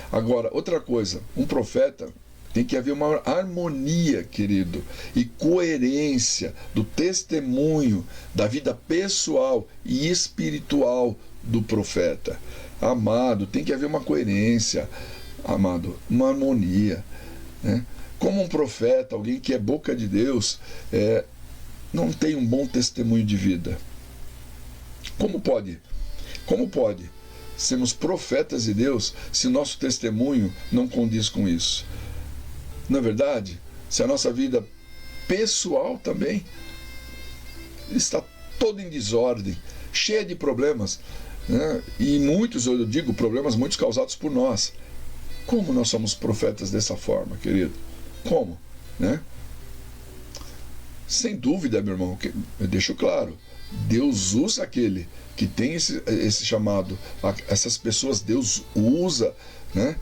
Agora, outra coisa, um profeta tem que haver uma harmonia, querido, e coerência do testemunho da vida pessoal e espiritual do profeta. Amado, tem que haver uma coerência, amado, uma harmonia, né? Como um profeta, alguém que é boca de Deus, não tem um bom testemunho de vida. Como pode? Como pode sermos profetas de Deus se nosso testemunho não condiz com isso? Não é verdade? Se a nossa vida pessoal também está toda em desordem, cheia de problemas, né? E muitos, eu digo, problemas muitos causados por nós. Como nós somos profetas dessa forma, querido? Como? Né? Sem dúvida, meu irmão, eu deixo claro, Deus usa aquele que tem esse chamado, essas pessoas Deus usa, né?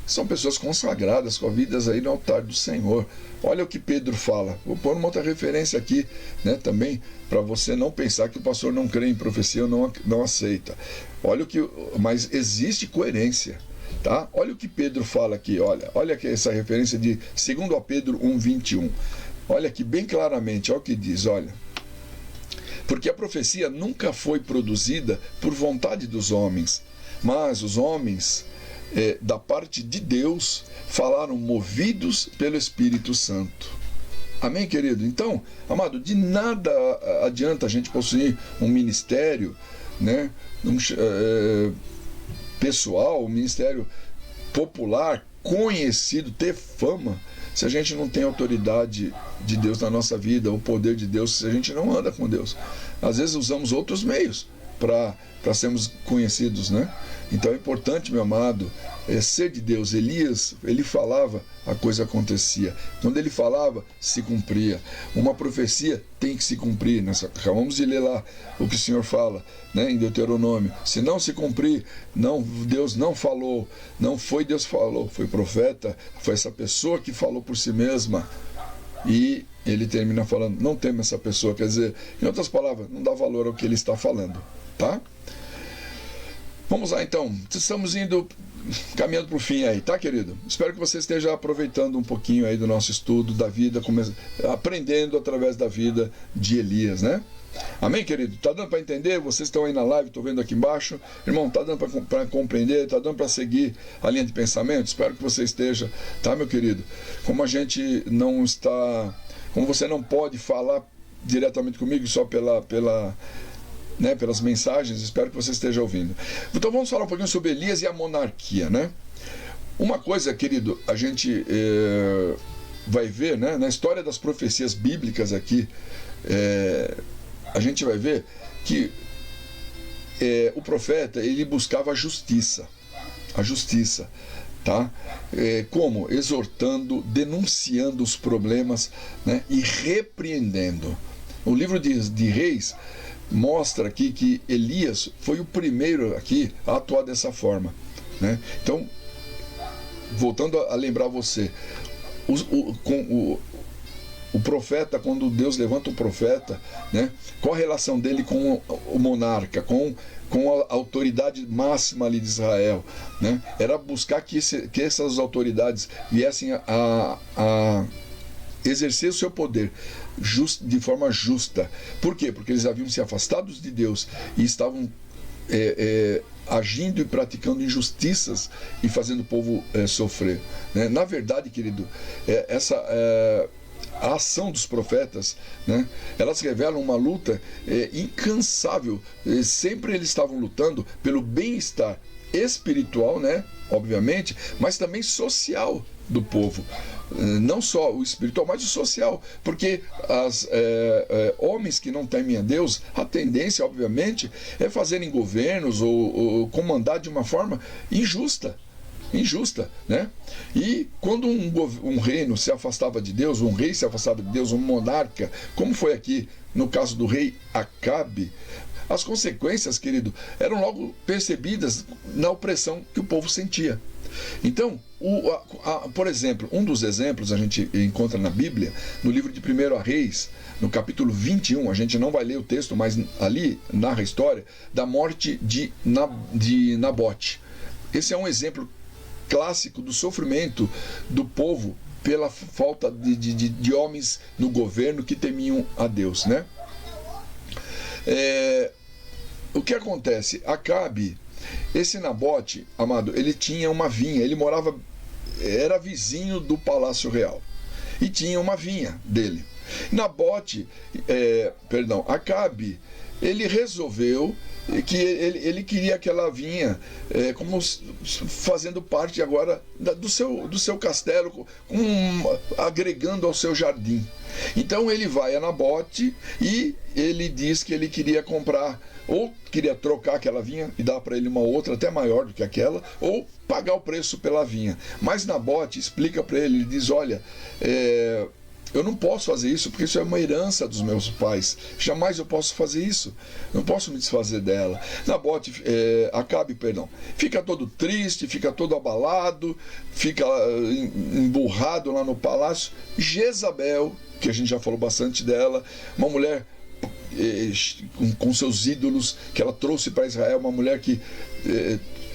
São pessoas consagradas, com vidas aí no altar do Senhor. Olha o que Pedro fala. Vou pôr uma outra referência aqui, né, também, para você não pensar que o pastor não crê em profecia ou não aceita. Olha o que, mas existe coerência, tá? Olha o que Pedro fala aqui, olha aqui essa referência de 2 Pedro 1:21. Olha aqui bem claramente, olha o que diz, olha. Porque a profecia nunca foi produzida por vontade dos homens, mas os homens, da parte de Deus, falaram movidos pelo Espírito Santo. Amém, querido? Então, amado, de nada adianta a gente possuir um ministério, né, pessoal, um ministério popular, conhecido, ter fama, se a gente não tem autoridade de Deus na nossa vida, o poder de Deus, se a gente não anda com Deus. Às vezes usamos outros meios para sermos conhecidos, né? Então é importante, meu amado, ser de Deus. Elias, ele falava, a coisa acontecia. Quando ele falava, se cumpria. Uma profecia tem que se cumprir. Acabamos de ler lá o que o Senhor fala, né, em Deuteronômio. Se não se cumprir, Deus não falou, não foi Deus que falou, foi profeta, foi essa pessoa que falou por si mesma. E ele termina falando, não teme essa pessoa. Quer dizer, em outras palavras, não dá valor ao que ele está falando, tá? Vamos lá então, estamos caminhando para o fim aí, tá, querido? Espero que você esteja aproveitando um pouquinho aí do nosso estudo da vida, aprendendo através da vida de Elias, né? Amém, querido? Tá dando para entender? Vocês estão aí na live, estou vendo aqui embaixo. Irmão, tá dando para compreender? Tá dando para seguir a linha de pensamento? Espero que você esteja, tá, meu querido? Como a gente não está, como você não pode falar diretamente comigo só pelas mensagens, espero que você esteja ouvindo. Então vamos falar um pouquinho sobre Elias e a monarquia, né? Uma coisa, querido, a gente vai ver, né, na história das profecias bíblicas aqui, a gente vai ver que o profeta, ele buscava a justiça, tá? Como? Exortando, denunciando os problemas, né, e repreendendo. O livro de Reis mostra aqui que Elias foi o primeiro aqui a atuar dessa forma, né? Então, voltando a lembrar você, o profeta, quando Deus levanta o profeta, né, qual a relação dele com o monarca, com a autoridade máxima ali de Israel, né? Era buscar que essas autoridades viessem a exercer o seu poder de forma justa. Por quê? Porque eles haviam se afastado de Deus e estavam agindo e praticando injustiças e fazendo o povo sofrer, né? Na verdade, querido, a ação dos profetas, né, elas revelam uma luta incansável. Sempre eles estavam lutando pelo bem-estar espiritual, né, obviamente, mas também social do povo. Não só o espiritual, mas o social, porque homens que não temem a Deus, a tendência, obviamente, é fazerem governos ou comandar de uma forma injusta, né? E quando um reino se afastava de Deus, um rei se afastava de Deus, um monarca, como foi aqui no caso do rei Acabe, as consequências, querido, eram logo percebidas na opressão que o povo sentia. Então, por exemplo, um dos exemplos a gente encontra na Bíblia, no livro de 1 Reis, no capítulo 21, a gente não vai ler o texto, mas ali narra a história da morte de Nabote. Esse é um exemplo clássico do sofrimento do povo pela falta de homens no governo que temiam a Deus, né? O que acontece? Acabe, esse Nabote, amado, ele tinha uma vinha, ele era vizinho do Palácio Real e tinha uma vinha dele. Acabe, ele resolveu que ele queria que ela vinha como fazendo parte agora do seu castelo, agregando ao seu jardim. Então ele vai a Nabote e ele diz que ele queria comprar, ou queria trocar aquela vinha e dar para ele uma outra até maior do que aquela, ou pagar o preço pela vinha. Mas Nabote explica para ele, ele diz: olha, eu não posso fazer isso porque isso é uma herança dos meus pais. Jamais eu posso fazer isso. Não posso me desfazer dela. Nabote, Acabe, fica todo triste, fica todo abalado, fica emburrado lá no palácio. Jezabel, que a gente já falou bastante dela, uma mulher com seus ídolos que ela trouxe para Israel, uma mulher que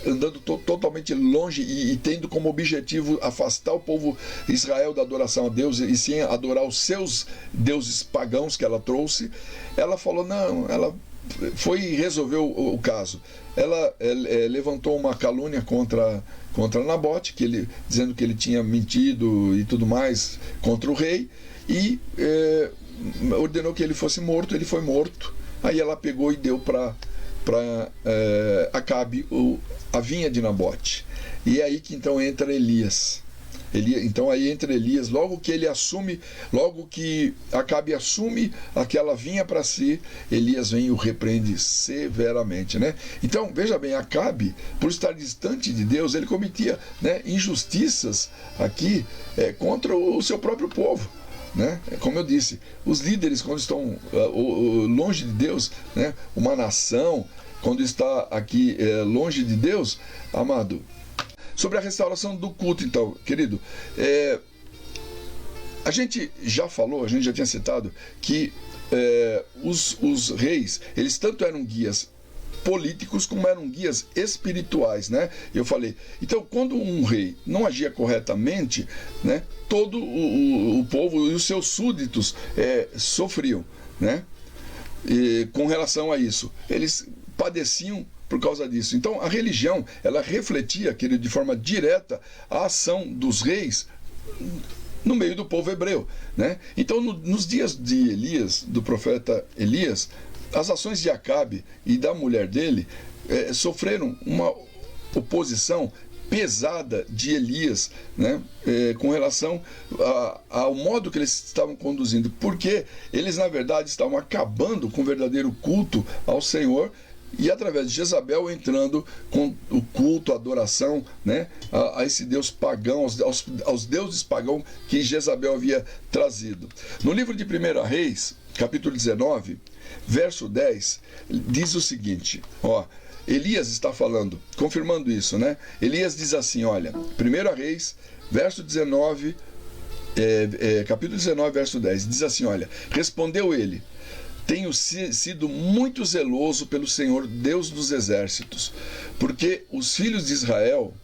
andando totalmente longe e tendo como objetivo afastar o povo Israel da adoração a Deus e sim adorar os seus deuses pagãos que ela trouxe. Ela falou, não, ela foi e resolveu o caso. Ela levantou uma calúnia contra Nabote, dizendo que ele tinha mentido e tudo mais contra o rei, e ordenou que ele fosse morto. Ele foi morto. Aí ela pegou e deu para Acabe a vinha de Nabote. E é aí que então entra Elias. Então aí entra Elias, logo que Acabe assume aquela vinha para si, Elias vem e o repreende severamente, né? Então, veja bem, Acabe, por estar distante de Deus, ele cometia, né, injustiças aqui contra o seu próprio povo. Né? Como eu disse, os líderes, quando estão longe de Deus, né? Uma nação, quando está aqui longe de Deus, amado. Sobre a restauração do culto, então, querido, a gente já falou, a gente já tinha citado que os reis, eles tanto eram guias políticos como eram guias espirituais, né? Eu falei, então quando um rei não agia corretamente, né, todo o povo e os seus súditos sofriam, né? E com relação a isso, eles padeciam por causa disso. Então a religião, ela refletia, querido, de forma direta a ação dos reis no meio do povo hebreu, né? Então nos dias de Elias, do profeta Elias, as ações de Acabe e da mulher dele sofreram uma oposição pesada de Elias, né, com relação ao modo que eles estavam conduzindo, porque eles na verdade estavam acabando com o verdadeiro culto ao Senhor e através de Jezabel entrando com o culto, a adoração, né, a esse Deus pagão, aos deuses pagãos que Jezabel havia trazido. No livro de 1 Reis, capítulo 19, verso 10, diz o seguinte, Elias está falando, confirmando isso, né? Elias diz assim, olha, 1 Reis, verso 19, capítulo 19, verso 10, diz assim, olha, respondeu ele: tenho sido muito zeloso pelo Senhor, Deus dos exércitos, porque os filhos de Israel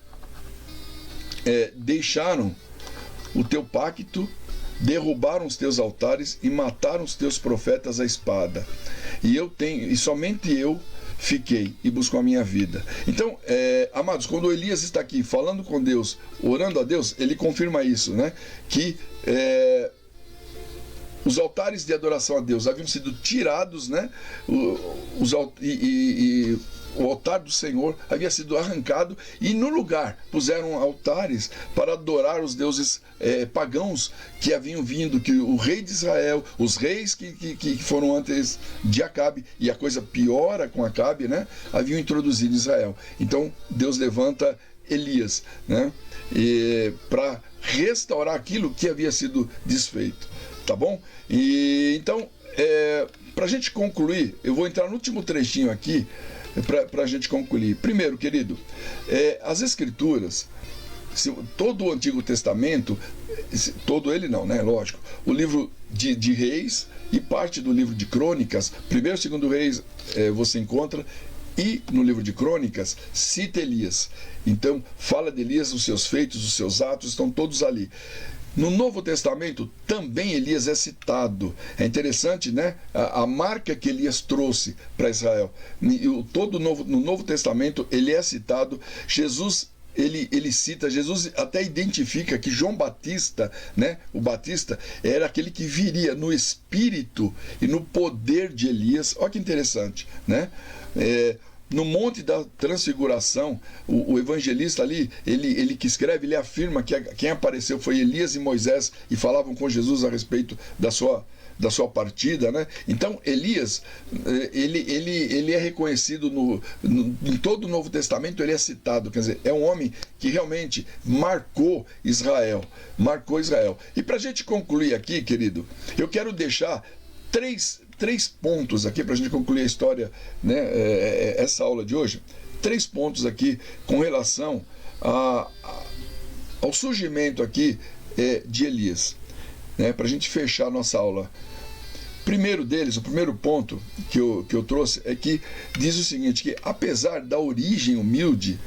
deixaram o teu pacto, derrubaram os teus altares e mataram os teus profetas à espada. E somente eu fiquei e busco a minha vida. Então, amados, quando Elias está aqui falando com Deus, orando a Deus, ele confirma isso, né? Que os altares de adoração a Deus haviam sido tirados, né? O altar do Senhor havia sido arrancado e no lugar puseram altares para adorar os deuses pagãos que haviam vindo, que o rei de Israel, os reis que foram antes de Acabe, e a coisa piora com Acabe, né, haviam introduzido Israel. Então Deus levanta Elias, né, para restaurar aquilo que havia sido desfeito, tá bom? E então, para a gente concluir, eu vou entrar no último trechinho aqui para a gente concluir. Primeiro, querido, as Escrituras, todo o Antigo Testamento, todo ele não, né? Lógico, o livro de Reis e parte do livro de Crônicas, 1º e 2º Reis você encontra, e no livro de Crônicas cita Elias. Então, fala de Elias, os seus feitos, os seus atos, estão todos ali. No Novo Testamento também Elias é citado. É interessante, né? A marca que Elias trouxe para Israel. No Novo Testamento ele é citado. Jesus ele cita, Jesus até identifica que João Batista, né, o Batista, era aquele que viria no espírito e no poder de Elias. Olha que interessante, né? No Monte da Transfiguração, o evangelista ali, ele que escreve, ele afirma que quem apareceu foi Elias e Moisés e falavam com Jesus a respeito da sua partida, né? Então Elias, ele é reconhecido em todo o Novo Testamento, ele é citado, quer dizer, é um homem que realmente marcou Israel. E para a gente concluir aqui, querido, eu quero deixar três pontos aqui para a gente concluir a história, né, essa aula de hoje. 3 pontos aqui com relação ao surgimento aqui de Elias, né, para a gente fechar a nossa aula. Primeiro deles, o primeiro ponto que eu trouxe é que diz o seguinte, que apesar da origem humilde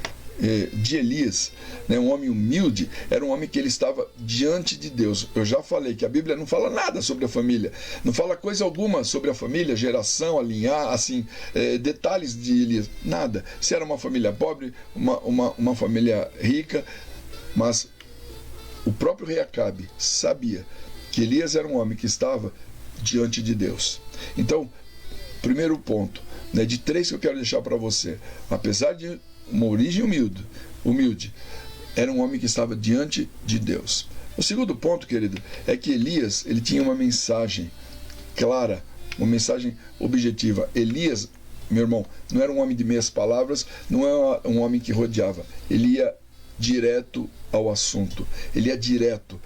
de Elias, né, um homem humilde, era um homem que ele estava diante de Deus. Eu já falei que a Bíblia não fala nada sobre a família, não fala coisa alguma sobre a família, geração, alinhar, assim, detalhes de Elias, nada. Se era uma família pobre, uma família rica, mas o próprio rei Acabe sabia que Elias era um homem que estava diante de Deus. Então, primeiro ponto, né, de 3 que eu quero deixar para você, apesar de uma origem humilde, era um homem que estava diante de Deus. O segundo ponto, querido, é que Elias, ele tinha uma mensagem clara, uma mensagem objetiva. Elias, meu irmão, não era um homem de meias palavras, não é um homem que rodeava, ele ia direto ao assunto, ele é direto.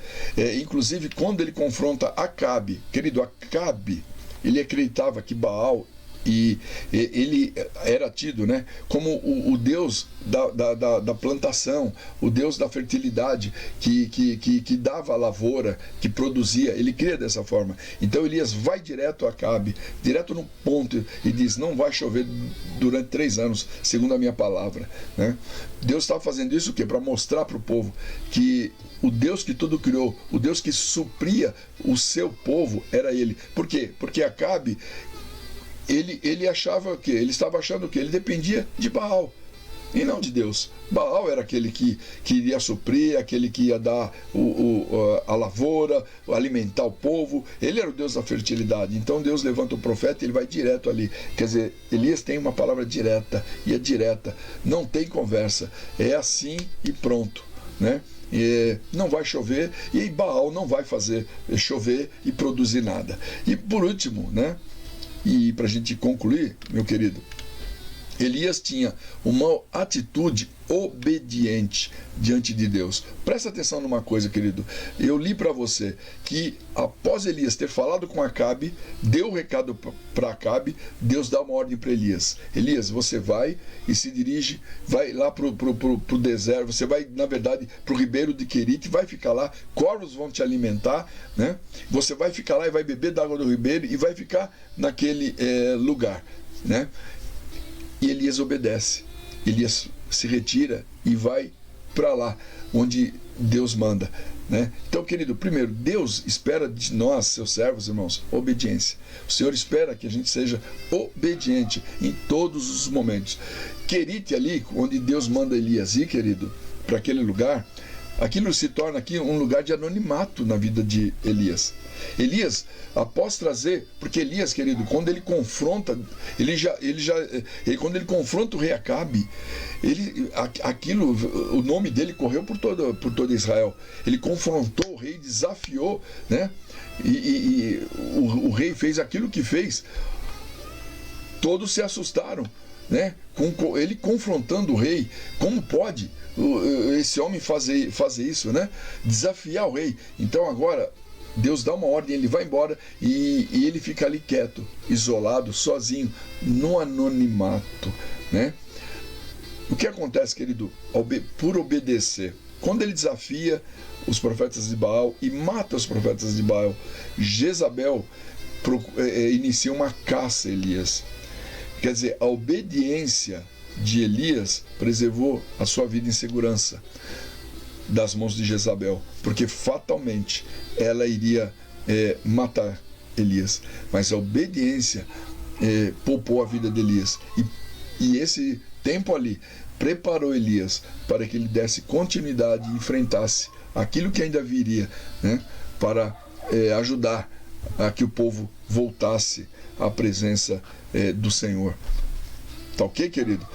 Inclusive, quando ele confronta Acabe, querido, Acabe, ele acreditava que Baal, e ele era tido, né, como o Deus da plantação, o Deus da fertilidade, que dava a lavoura, que produzia. Ele cria dessa forma. Então Elias vai direto a Acabe, direto no ponto, e diz: não vai chover durante 3 anos, segundo a minha palavra, né? Deus estava fazendo isso o quê? Para mostrar para o povo que o Deus que tudo criou, o Deus que supria o seu povo, era ele. Por quê? Porque Acabe, ele achava que ele estava achando que ele dependia de Baal e não de Deus. Baal era aquele que iria suprir, aquele que ia dar a lavoura, alimentar o povo. Ele era o Deus da fertilidade. Então Deus levanta o profeta e ele vai direto ali. Quer dizer, Elias tem uma palavra direta, e é direta, não tem conversa, é assim e pronto, né? Não vai chover, e Baal não vai fazer chover e produzir nada. E por último, né, e para a gente concluir, meu querido, Elias tinha uma atitude obediente diante de Deus. Presta atenção numa coisa, querido. Eu li para você que após Elias ter falado com Acabe, deu o recado para Acabe, Deus dá uma ordem para Elias. Elias, você vai e se dirige, vai lá pro deserto, você vai, na verdade, pro ribeiro de Querite, vai ficar lá, corvos vão te alimentar, né? Você vai ficar lá e vai beber da água do ribeiro e vai ficar naquele lugar, né? E Elias obedece. Elias se retira e vai para lá, onde Deus manda, né? Então, querido, primeiro, Deus espera de nós, seus servos, irmãos, obediência. O Senhor espera que a gente seja obediente em todos os momentos. Querite ali, onde Deus manda Elias ir, querido, para aquele lugar, aquilo se torna aqui um lugar de anonimato na vida de Elias. Elias, após trazer, porque Elias, querido, quando ele confronta, quando ele confronta o rei Acabe, o nome dele correu por todo Israel. Ele confrontou o rei, desafiou, né? E o rei fez aquilo que fez. Todos se assustaram, né? Com ele confrontando o rei. Como pode esse homem fazer isso, né? Desafiar o rei. Então agora Deus dá uma ordem, ele vai embora e ele fica ali quieto, isolado, sozinho, no anonimato, né? O que acontece, querido? Por obedecer, quando ele desafia os profetas de Baal e mata os profetas de Baal, Jezabel inicia uma caça a Elias. Quer dizer, a obediência de Elias preservou a sua vida em segurança das mãos de Jezabel, porque fatalmente ela iria matar Elias, mas a obediência poupou a vida de Elias, e esse tempo ali preparou Elias para que ele desse continuidade e enfrentasse aquilo que ainda viria, né, para ajudar a que o povo voltasse à presença do Senhor. Tá ok, querido?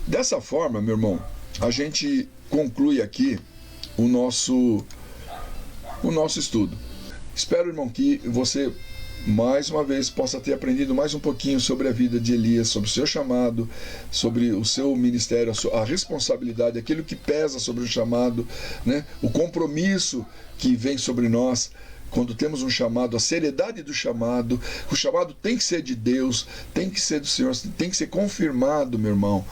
Dessa forma, meu irmão, a gente conclui aqui o nosso estudo. Espero, irmão, que você mais uma vez possa ter aprendido mais um pouquinho sobre a vida de Elias, sobre o seu chamado, sobre o seu ministério, a responsabilidade, aquilo que pesa sobre o chamado, né? O compromisso que vem sobre nós quando temos um chamado, a seriedade do chamado. O chamado tem que ser de Deus, tem que ser do Senhor, tem que ser confirmado, meu irmão,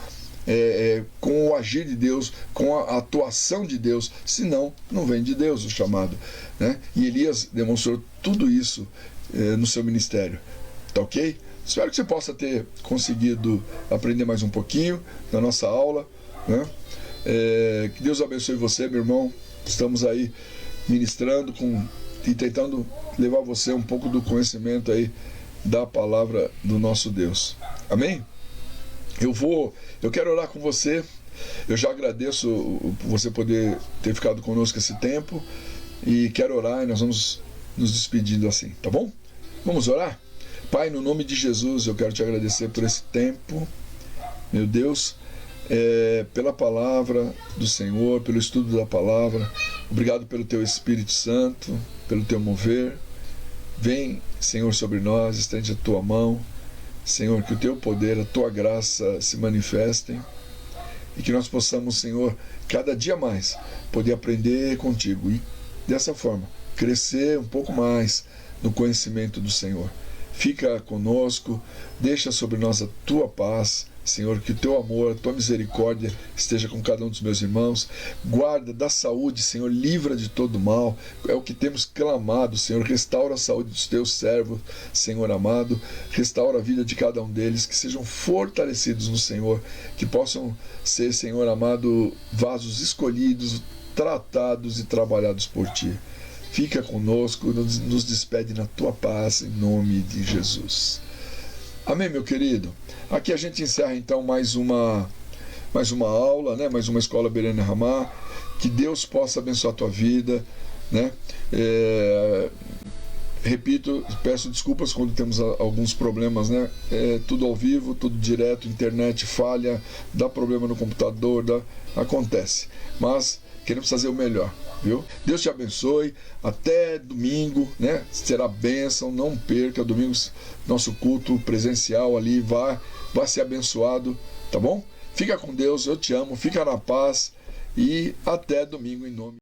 com o agir de Deus, com a atuação de Deus, senão não vem de Deus o chamado, né? E Elias demonstrou tudo isso no seu ministério, tá ok? Espero que você possa ter conseguido aprender mais um pouquinho na nossa aula, né? Que Deus abençoe você, meu irmão. Estamos aí ministrando e tentando levar você um pouco do conhecimento aí da palavra do nosso Deus. Amém? Eu quero orar com você. Eu já agradeço por você poder ter ficado conosco esse tempo e quero orar e nós vamos nos despedindo assim, tá bom? Vamos orar? Pai, no nome de Jesus, eu quero te agradecer por esse tempo, meu Deus, pela palavra do Senhor, pelo estudo da palavra. Obrigado pelo teu Espírito Santo, pelo teu mover. Vem, Senhor, sobre nós, estende a tua mão, Senhor, que o teu poder, a tua graça se manifestem e que nós possamos, Senhor, cada dia mais poder aprender contigo e dessa forma crescer um pouco mais no conhecimento do Senhor. Fica conosco, deixa sobre nós a tua paz, Senhor, que o teu amor, a tua misericórdia esteja com cada um dos meus irmãos. Guarda, dá saúde, Senhor, livra de todo mal. É o que temos clamado, Senhor. Restaura a saúde dos teus servos, Senhor amado. Restaura a vida de cada um deles, que sejam fortalecidos no Senhor, que possam ser, Senhor amado, vasos escolhidos, tratados e trabalhados por ti. Fica conosco, nos despede na tua paz, em nome de Jesus. Amém, meu querido? Aqui a gente encerra então mais uma aula, né? Mais uma escola Berene Ramá. Que Deus possa abençoar a tua vida, né? Repito, peço desculpas quando temos alguns problemas, né? Tudo ao vivo, tudo direto, internet falha, dá problema no computador, acontece. Mas queremos fazer o melhor, viu? Deus te abençoe. Até domingo, né? Será bênção, não perca. Domingo, nosso culto presencial ali, vai ser abençoado, tá bom? Fica com Deus, eu te amo, fica na paz e até domingo em nome